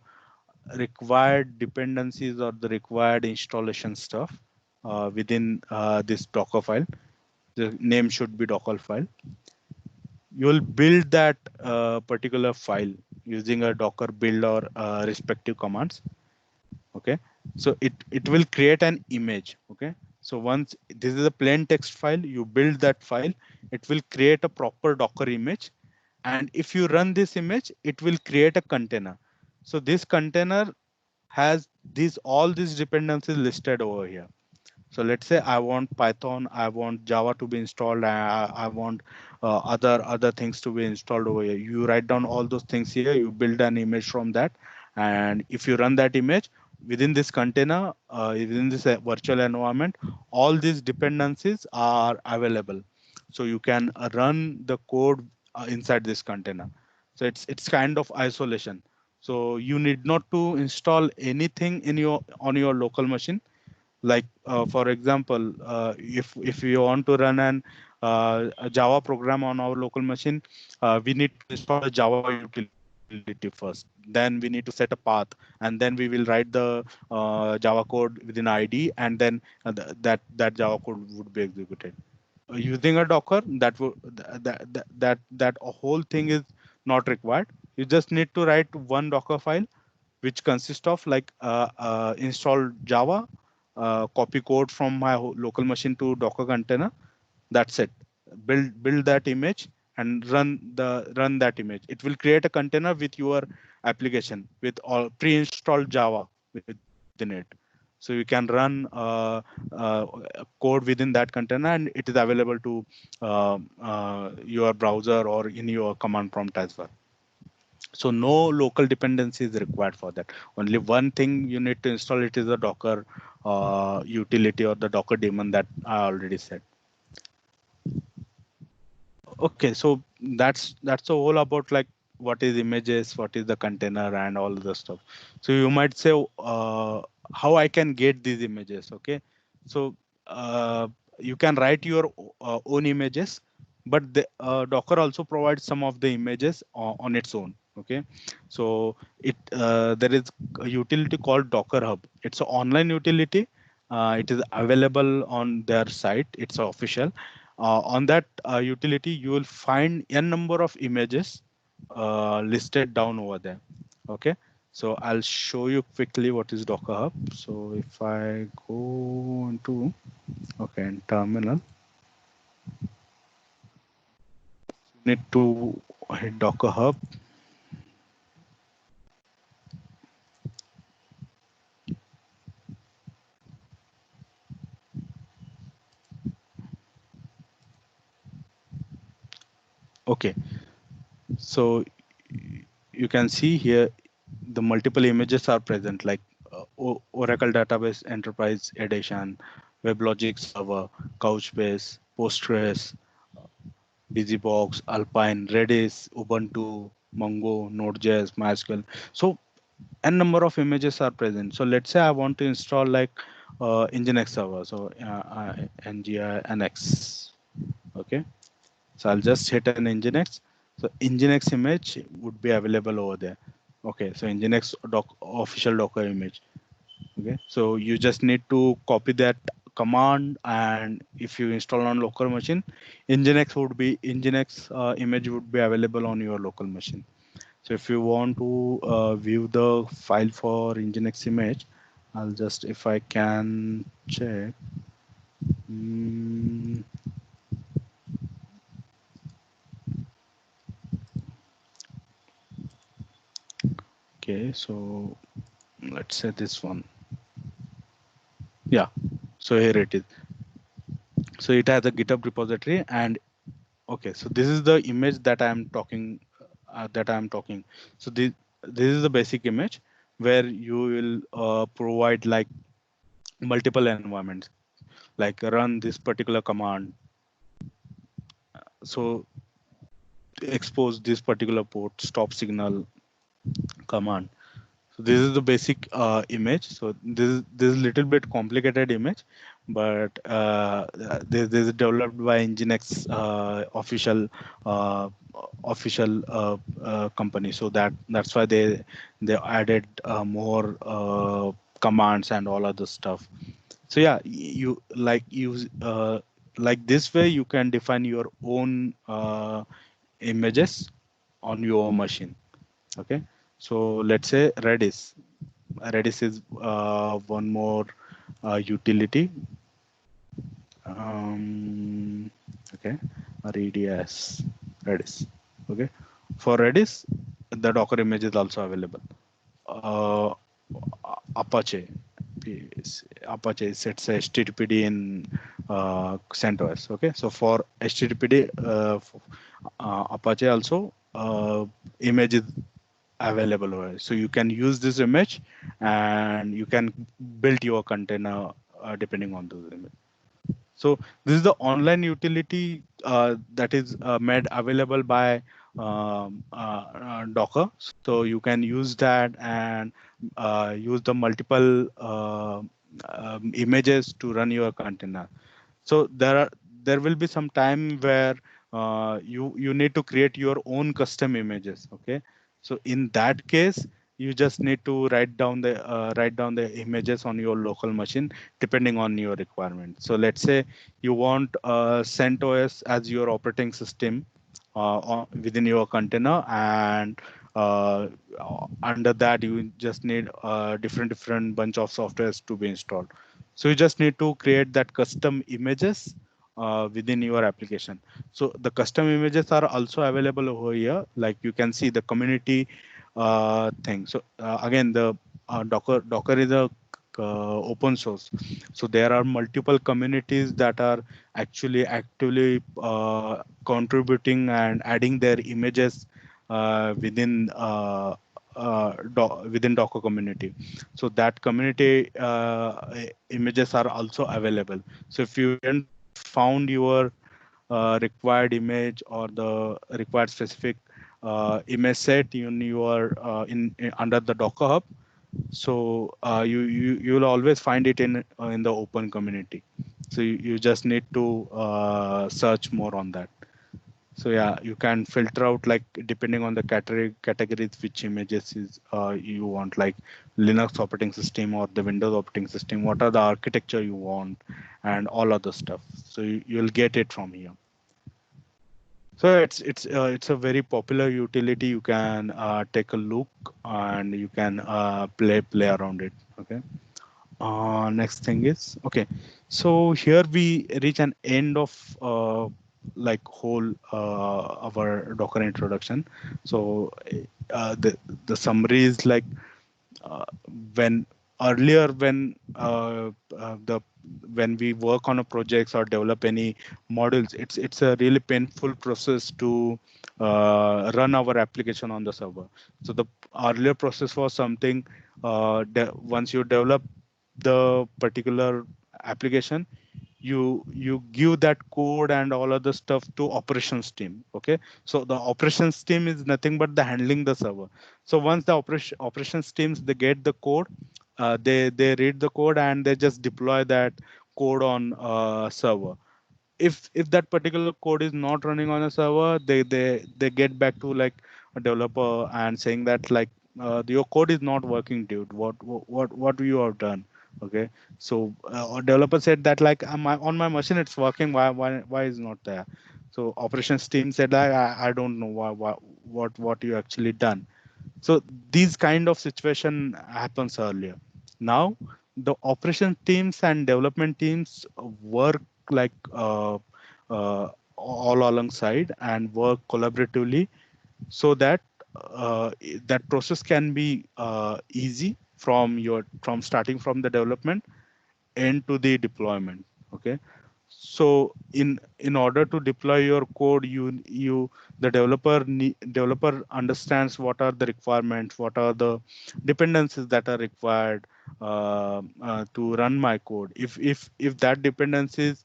required dependencies or the required installation stuff within this Docker file. The name should be Docker file. You will build that particular file using a Docker build or respective commands. Okay, so it will create an image. Okay, so once this is a plain text file, you build that file, it will create a proper Docker image, and if you run this image, it will create a container. So this container has all these dependencies listed over here. So let's say I want Python, I want Java to be installed, I want other things to be installed over here. You write down all those things here, you build an image from that, and if you run that image within this container, within this virtual environment, all these dependencies are available. So you can run the code inside this container. So it's kind of isolation. So you need not to install anything in your local machine. Like for example, if we want to run a Java program on our local machine, we need to install a Java utility. utility first. Then we need to set a path, and then we will write the Java code within ID, and then that Java code would be executed. Using a Docker, that whole thing is not required. You just need to write one Docker file, which consists of like install Java, copy code from my local machine to Docker container. That's it. Build that image and run that image. It will create a container with your application with all pre-installed Java within it. So you can run code within that container, and it is available to your browser or in your command prompt as well. So no local dependency is required for that. Only one thing you need to install, it is the Docker utility or the Docker daemon that I already said. Okay, so that's all about like what is images, what is the container, and all the stuff. So you might say, how I can get these images? Okay, so you can write your own images, but the Docker also provides some of the images on its own. Okay, so there is a utility called Docker Hub. It's an online utility. It is available on their site. It's official. On that utility, you will find n number of images listed down over there. Okay, so I'll show you quickly what is Docker Hub. So if I go into in terminal, need to hit Docker Hub. Okay, so you can see here the multiple images are present, like Oracle Database Enterprise Edition, WebLogic Server, Couchbase, Postgres, Busybox, Alpine, Redis, Ubuntu, Mongo, Node.js, MySQL. So n number of images are present. So let's say I want to install like Nginx server. So Nginx. Okay. So I'll just hit an Nginx. So Nginx image would be available over there. Okay. So Nginx official Docker image. Okay. So you just need to copy that command, and if you install on local machine, Nginx image would be available on your local machine. So if you want to view the file for Nginx image, I'll just, if I can check. Okay, so let's say this one. Yeah, so here it is. So it has a GitHub repository, and okay, so this is the image that I am talking. So this is the basic image where you will provide like multiple environments, like run this particular command. So expose this particular port, stop signal command. So this is the basic image. So this is little bit complicated image, but this is developed by Nginx official company. So that's why they added more commands and all other stuff. So yeah, you use like this way you can define your own images on your machine. Okay, so let's say Redis. Redis is one more utility. Okay, Redis. Okay, for Redis, the Docker image is also available. Apache. Apache sets HTTPD in CentOS. Okay, so for HTTPD, Apache also image is available over. So you can use this image and you can build your container depending on those image. So this is the online utility that is made available by Docker. So you can use that and use the multiple images to run your container. So there will be some time where you need to create your own custom images. Okay, So in that case, you just need to write down the images on your local machine depending on your requirement. So let's say you want CentOS as your operating system within your container, and uh, under that you just need different bunch of softwares to be installed. So you just need to create that custom images within your application. So the custom images are also available over here. Like you can see the community thing. So again, the Docker is a open source. So there are multiple communities that are actually actively contributing and adding their images within Docker community. So that community images are also available. So if you didn't found your required image or the required specific image set in your in under the Docker Hub, so you will always find it in the open community. So you just need to search more on that. So yeah, you can filter out like depending on the categories which images is you want, like Linux operating system or the Windows operating system, what are the architecture you want, and all other stuff. So you'll get it from here. So it's a very popular utility. You can take a look and you can play around it. Okay. Next thing is, okay, so here we reach an end of like whole our Docker introduction. So the summary is like uh, when earlier the when we work on a projects or develop any models, it's a really painful process to run our application on the server. So the earlier process was something once you develop the particular application, you give that code and all other stuff to operations team. Okay, so the operations team is nothing but the handling the server. So once the operations teams, they get the code, they read the code and they just deploy that code on server. If that particular code is not running on a server, they get back to like a developer and saying that like your code is not working, dude. What you have done? Okay, so a developer said that like on my machine it's working. Why is not there? So operations team said like I don't know what you actually done. So these kind of situation happens earlier. Now the operation teams and development teams work like all alongside and work collaboratively, so that that process can be easy from starting from the development end to the deployment. Okay, so in order to deploy your code, the developer understands what are the requirements, what are the dependencies that are required to run my code. If that dependency is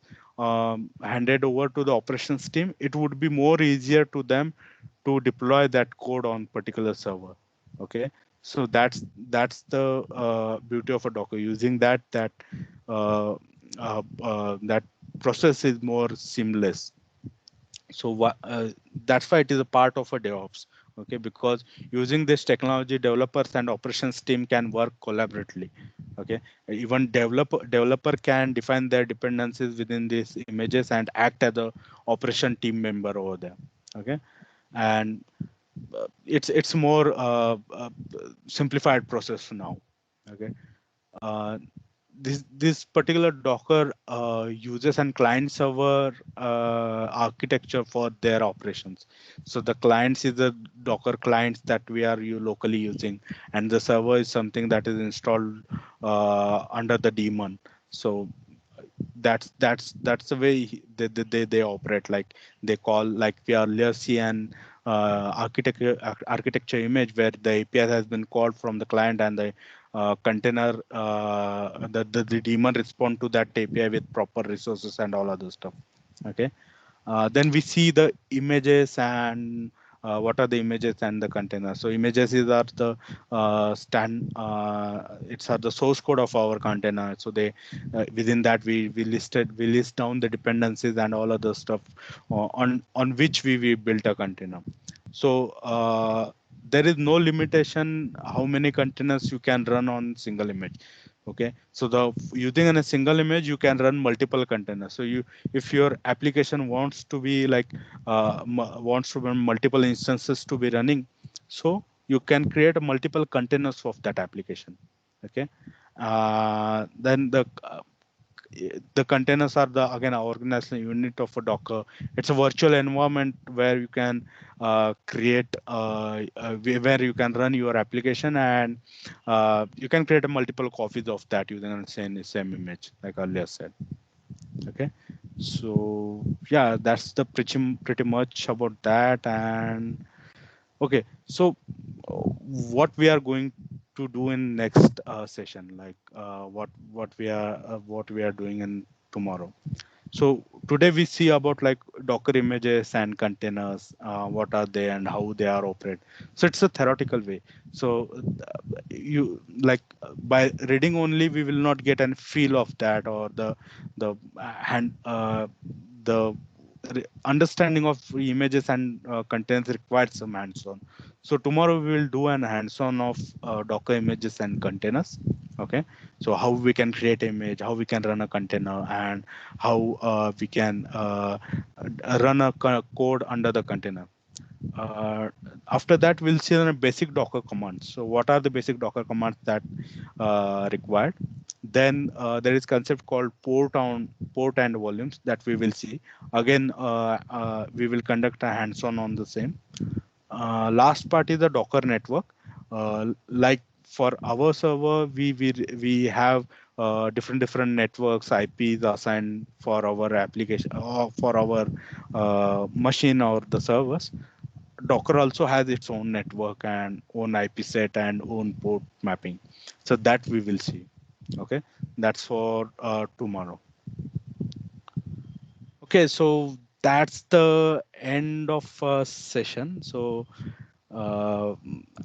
handed over to the operations team, it would be more easier to them to deploy that code on particular server. Okay, so that's the beauty of a Docker. Using uh, that process is more seamless. So that's why it is a part of a DevOps. Okay, because using this technology, developers and operations team can work collaboratively. Okay, even developer can define their dependencies within these images and act as a operation team member over there. Okay, and it's more simplified process now. Okay, uh, this particular Docker uses and client server architecture for their operations. So the clients is the Docker clients that we are locally using, and the server is something that is installed under the daemon. So that's the way they operate. Like they call, like we earlier see an architecture image where the API has been called from the client, and the container the daemon respond to that API with proper resources and all other stuff. Okay, then we see the images and what are the images and the container. So images is are the it's are the source code of our container. So they within that we list down the dependencies and all other stuff on which we built a container. So there is no limitation how many containers you can run on single image. Okay, so the using in a single image you can run multiple containers. So you, if your application wants to be like wants to run multiple instances to be running, so you can create multiple containers of that application. Okay, then the containers are the again organizational unit of a Docker. It's a virtual environment where you can create where you can run your application, and you can create a multiple copies of that using the same image, like earlier said. Okay, so yeah, that's the pretty much about that. And okay, so what we are going to do in next session, like what we are doing in tomorrow. So today we see about like Docker images and containers, what are they and how they are operate. So it's a theoretical way. So you like by reading only we will not get any feel of that, or the hand the understanding of images and containers requires some hands-on. So tomorrow we will do an hands-on of Docker images and containers. Okay, so how we can create image, how we can run a container, and how we can run a code under the container. Uh, After that, we'll see the basic Docker commands. So what are the basic Docker commands that required? Then there is concept called port and volumes that we will see. Again, we will conduct a hands-on on the same. Last part is the Docker network. Like for our server, we have different networks, IPs assigned for our application or for our machine or the servers. Docker also has its own network and own IP set and own port mapping. So that we will see. Okay, that's for tomorrow. Okay, so that's the end of session. So uh,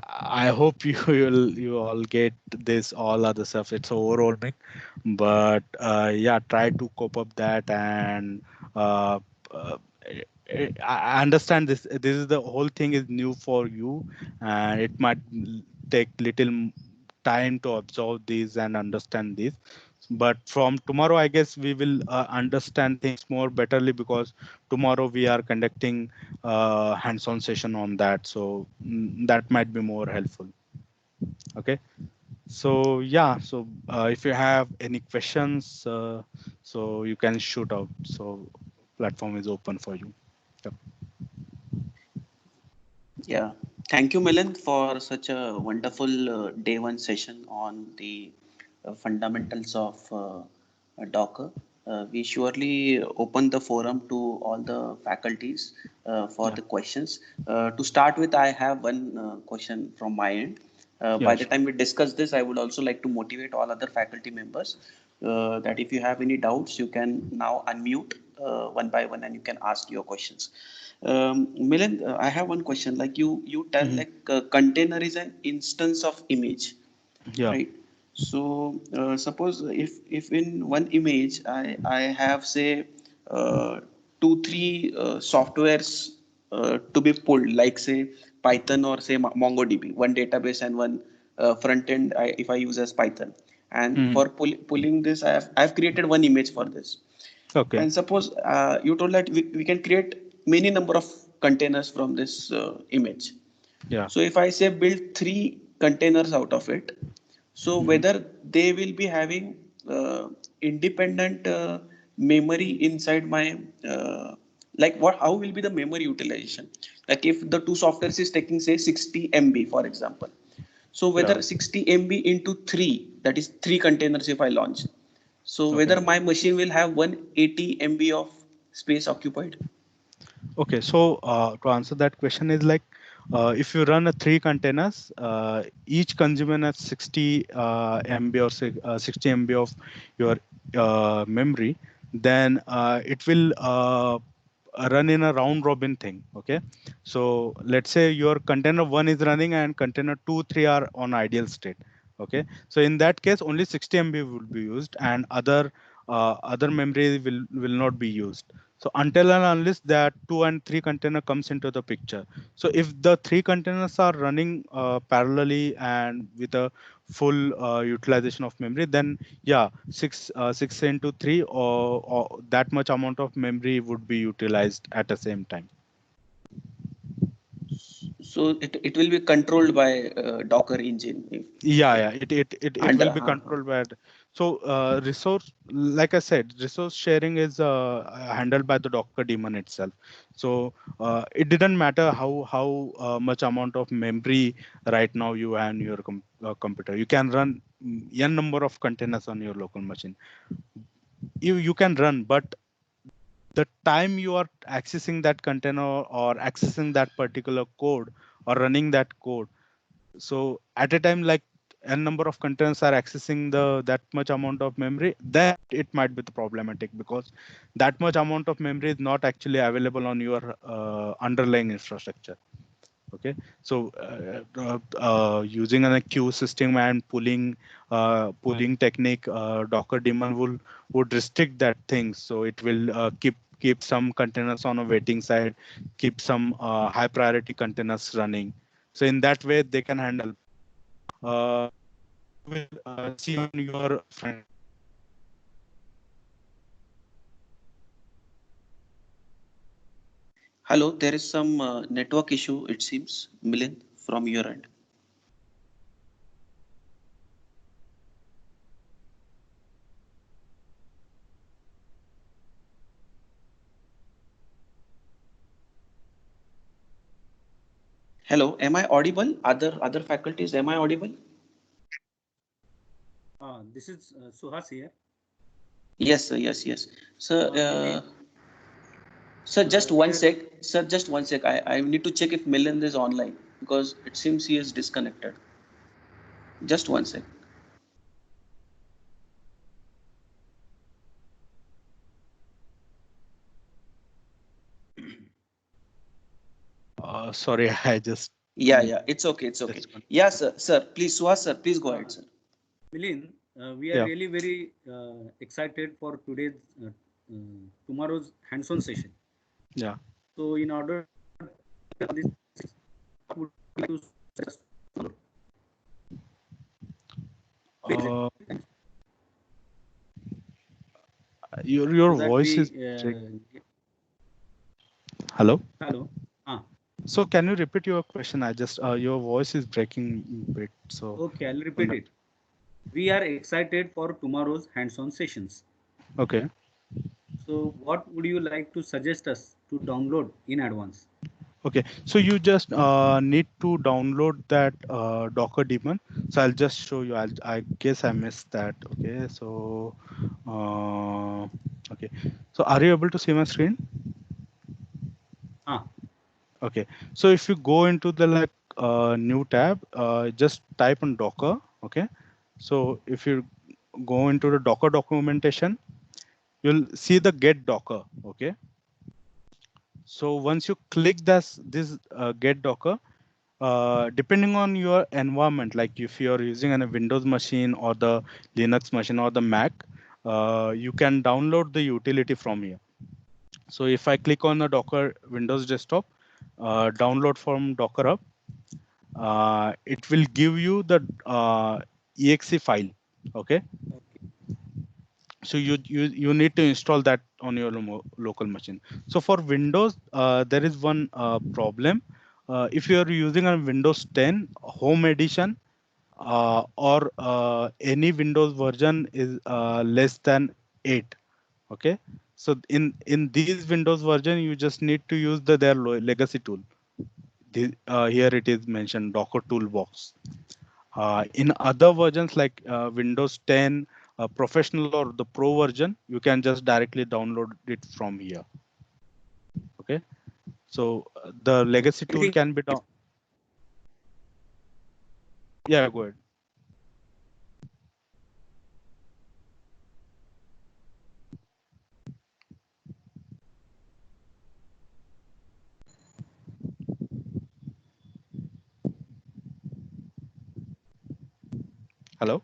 I hope you all get this all other stuff. It's overwhelming, but yeah, try to cope up that. And uh, uh, I understand this. This is the whole thing is new for you, and it might take little time to absorb these and understand these. But from tomorrow, I guess we will understand things more betterly, because tomorrow we are conducting hands-on session on that. So that might be more helpful. Okay. So yeah, so if you have any questions, so you can shoot out. So platform is open for you. Yep. Yeah. Thank you, Milind, for such a wonderful day one session on the fundamentals of Docker. We surely open the forum to all the faculties for Yeah. the questions. To start with, I have one question from my end. Yeah. By the time we discuss this, I would also like to motivate all other faculty members that if you have any doubts, you can now unmute one by one and you can ask your questions. Milind, I have one question. Like you tell Mhm. like container is an instance of image, Yeah. right? So suppose if in one image I have say two three softwares to be pulled, like say Python or say MongoDB, one database and one front end. If I use as Python, and Mhm. for pulling this, I have created one image for this. Okay. And suppose you told that we can create many number of containers from this image. Yeah. So if I say build three containers out of it, so Mhm. whether they will be having independent memory inside my like what, how will be the memory utilization? Like if the two softwares is taking say 60 MB for example, so Yeah. whether 60 MB into three, that is three containers if I launch, so Okay. whether my machine will have 180 MB of space occupied. Okay, so to answer that question is like if you run a three containers, each consuming a 60 MB or 60 MB of your memory, then it will run in a round robin thing. Okay, so let's say your container one is running and container two, three are on ideal state. Okay, so in that case, only 60 MB will be used, and other memory will not be used. So until and unless that 2 and 3 container comes into the picture. So if the 3 containers are running parallelly and with a full utilization of memory, then yeah, 6 into 3 or that much amount of memory would be utilized at the same time. So it will be controlled by Docker engine. Yeah, it And will be controlled by so resource, like I said, resource sharing is handled by the Docker daemon itself. So it didn't matter how much amount of memory right now you have in your computer. You can run n number of containers on your local machine. You can run, but the time you are accessing that container or accessing that particular code or running that code, so at a time like n number of containers are accessing the that much amount of memory, then it might be the problematic, because that much amount of memory is not actually available on your underlying infrastructure. Okay, so using a queue system and pulling technique, Docker daemon would restrict that thing. So it will keep some containers on a waiting side, keep some high priority containers running. So in that way they can handle. Uh, you will see on your front. hello, there is some network issue, it seems, Milind, from your end. Hello, am I audible? Other faculties, am I audible? This is Suhas here. Yes, sir. Yes, yes. Sir, Milind, sir, just we one are sec. Sir, just one sec. I need to check if Milind is online because it seems he is disconnected. Just one sec. Sorry, I just Yeah, yeah. It's okay. It's okay. just Yeah, sir. Sir, please, Suhas, sir, please go ahead, sir. Milind, we are yeah. really very excited for today's tomorrow's hands-on session. Yeah. So in order this, what would you like to suggest? Uh, your So that voice is we hello. hello. So can you repeat your question? I just your voice is breaking a bit. So Okay, I'll repeat it. We are excited for tomorrow's hands-on sessions. okay. So what would you like to suggest us to download in advance? Okay, so you just need to download that Docker daemon. So I'll just show you. I guess I missed that. Okay, so okay. So are you able to see my screen? Ah, Okay, so if you go into the like new tab, just type on Docker. Okay, so if you go into the Docker documentation, you'll see the get Docker. Okay, so once you click this get Docker, depending on your environment, like if you're using a Windows machine or the Linux machine or the Mac, you can download the utility from here. So if I click on the Docker Windows desktop, download from Docker Hub, it will give you the exe file. Okay, so you need to install that on your local machine. So for Windows, there is one problem. If you are using a Windows 10 Home Edition, or any Windows version is less than 8. Okay, so in these Windows version, you just need to use their legacy tool. Here it is mentioned, Docker Toolbox. In other versions like Windows 10 Professional or the Pro version, you can just directly download it from here. Okay, so the legacy tool anything? can be down. Yeah, go ahead. Hello.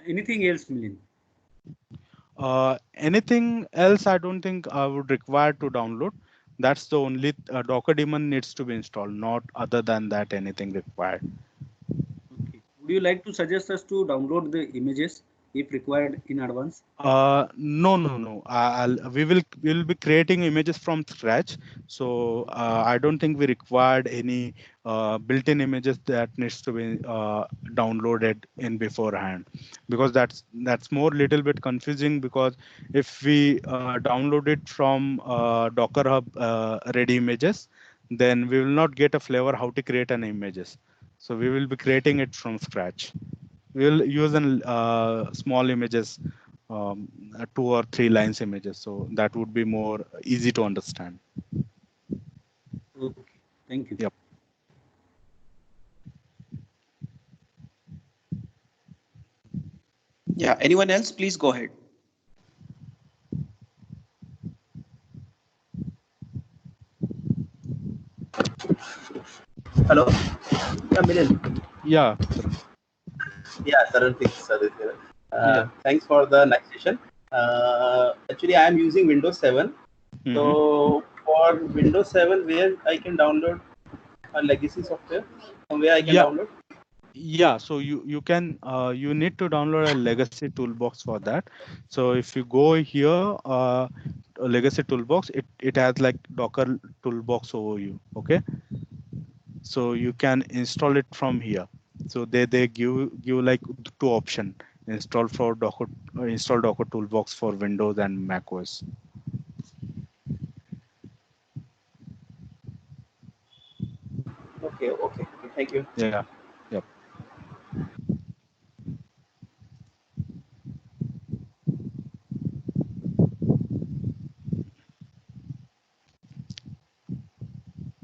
Anything else, Milind? Anything else, I don't think I would require to download. That's the only Docker daemon needs to be installed, not other than that anything required. Okay. Would you like to suggest us to download the images if required in advance? No. We will be creating images from scratch. So I don't think we required any built-in images that needs to be downloaded in beforehand, because that's more little bit confusing. Because if we download it from Docker Hub ready images, then we will not get a flavor how to create an images. So we will be creating it from scratch. We'll use an small images, um, 2 or 3 lines images, so that would be more easy to understand. Okay. Thank you. Yep. Yeah, anyone else? Please go ahead. Hello. Yeah, Milind. Yeah. Yeah, Saran Sir is here. Yeah. Thanks for the nice session. Actually, I am using Windows 7. Mhm. So for Windows 7, where I can download a legacy software, from where I can Yeah. download. Yeah, so you can you need to download a legacy toolbox for that. So if you go here, a legacy toolbox, it has like Docker toolbox overview. Okay, so you can install it from here. So they give like 2 option: install for Docker, install Docker toolbox for Windows and Mac OS. Okay. Thank you. Yeah. Yep.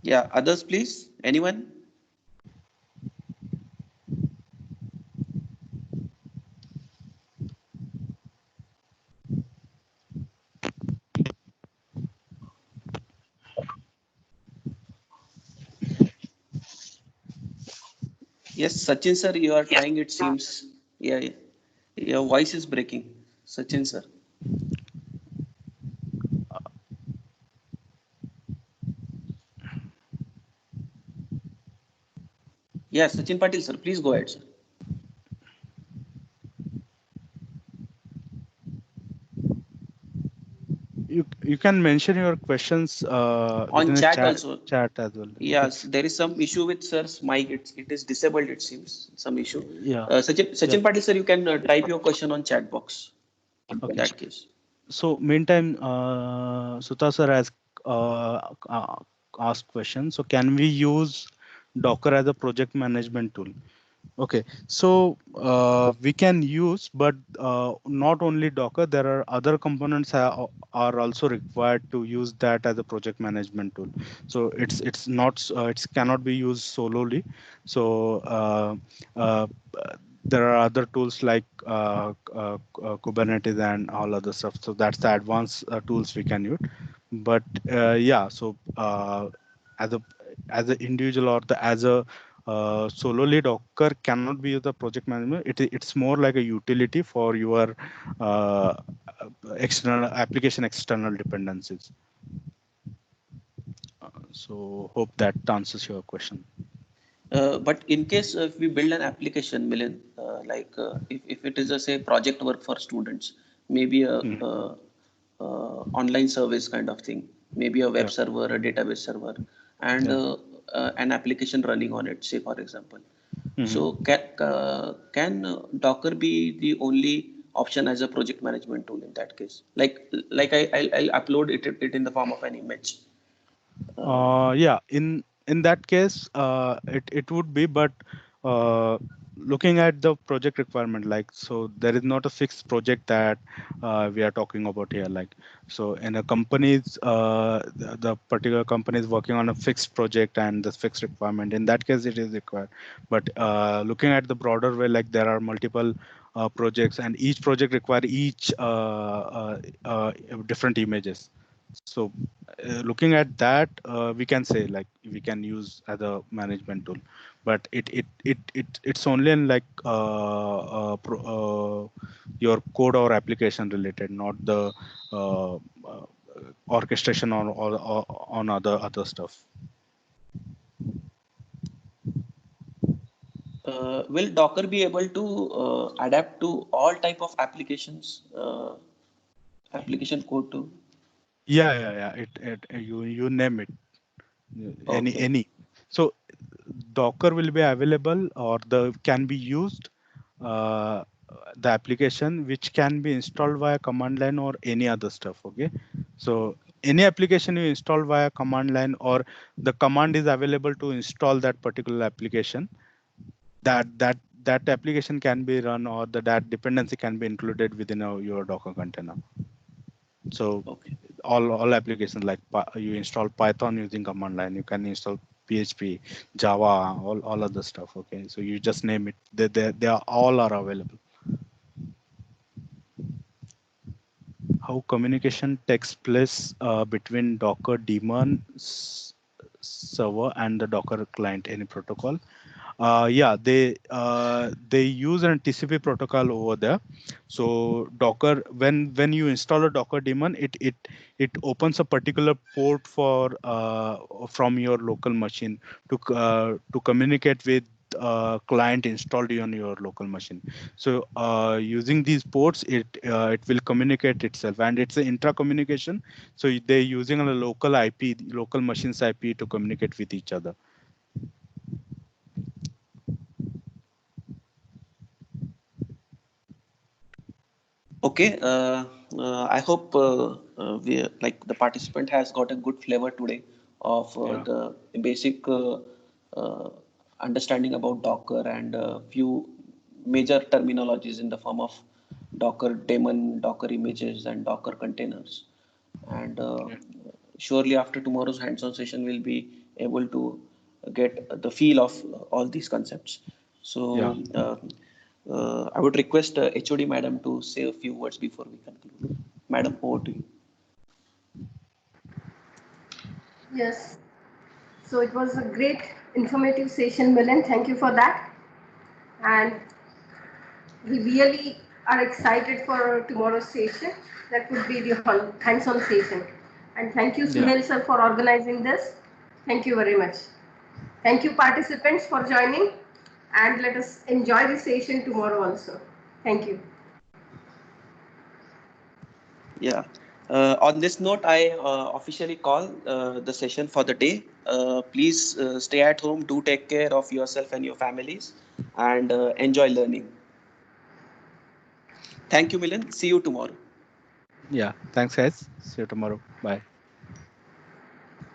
Yeah, others, please. Anyone? Yes, Sachin sir, you are trying. It seems. Yeah, your voice is breaking, Sachin sir. Yeah, Sachin Patil sir, please go ahead, sir. You can mention your questions On within the chat chat also. chat as well. Okay. Yes, there is some issue with sir's mic. It is disabled. It seems some issue. Yeah. Sachin Yep. Patil sir, you can type your question on chat box. In Okay. that case. So meantime, Sudha sir has asked question. So can we use Docker as a project management tool? Okay, so we can use, but not only Docker. There are other components are also required to use that as a project management tool. So it's not it cannot be used solely. So uh, there are other tools like Kubernetes and all other stuff. So that's the advanced tools we can use. But yeah, so as a as an individual or the as a solely Docker cannot be the project management. It's more like a utility for your uh, external application external dependencies. So hope that answers your question. But in case if we build an application, Milind, if it is a say project work for students, maybe Mhm. online service kind of thing, maybe a web Yeah. server, a database server, and Yeah. an application running on it, say for example. Mhm. So can Docker be the only option as a project management tool in that case? I'll upload it in the form of an image. Yeah, in that case, it would be, but uh, looking at the project requirement, like, so there is not a fixed project that we are talking about here. Like, so in a company's the particular company is working on a fixed project and the fixed requirement. In that case, it is required. But looking at the broader way, like there are multiple projects, and each project require each different images. So looking at that, we can say like we can use as a management tool, but it's only in like your code or application related, not the uh, uh, orchestration or on other stuff. Will Docker be able to adapt to all type of applications, application code too? Yeah. You name it. Okay. Any. So Docker will be available or the can be used uh, the application which can be installed via command line or any other stuff. Okay, so any application you install via command line or the command is available to install that particular application, that application can be run or that dependency can be included within your Docker container. So Okay. all applications like you install Python using command line, you can install PHP, Java, all other stuff. Okay, so you just name it. They are all are available. How communication takes place between Docker daemon server and the Docker client? Any protocol? Yeah, they use an TCP protocol over there. So Docker, when you install a Docker daemon, it opens a particular port for from your local machine to communicate with client installed on your local machine. So using these ports, it will communicate itself, and it's an intra communication. So they're using a local IP, local machines IP to communicate with each other. Okay. I hope we like the participant has got a good flavor today of Yeah. the basic uh, understanding about Docker and a few major terminologies in the form of Docker daemon, Docker images, and Docker containers. And surely after tomorrow's hands-on session, we'll be able to get the feel of all these concepts. Yeah. So I would request HOD Madam to say a few words before we conclude. Madam, over to you. Yes. So it was a great informative session, Milan. Thank you for that. And we really are excited for tomorrow's session. That would be the hands-on session. And thank you, Yeah. Suhail sir, for organizing this. Thank you very much. Thank you, participants, for joining. And let us enjoy the session tomorrow also. Thank you. Yeah. On this note, I officially call the session for the day. Please stay at home, do take care of yourself and your families, and enjoy learning. Thank you, Milan. See you tomorrow. Yeah. Thanks, guys. See you tomorrow. Bye.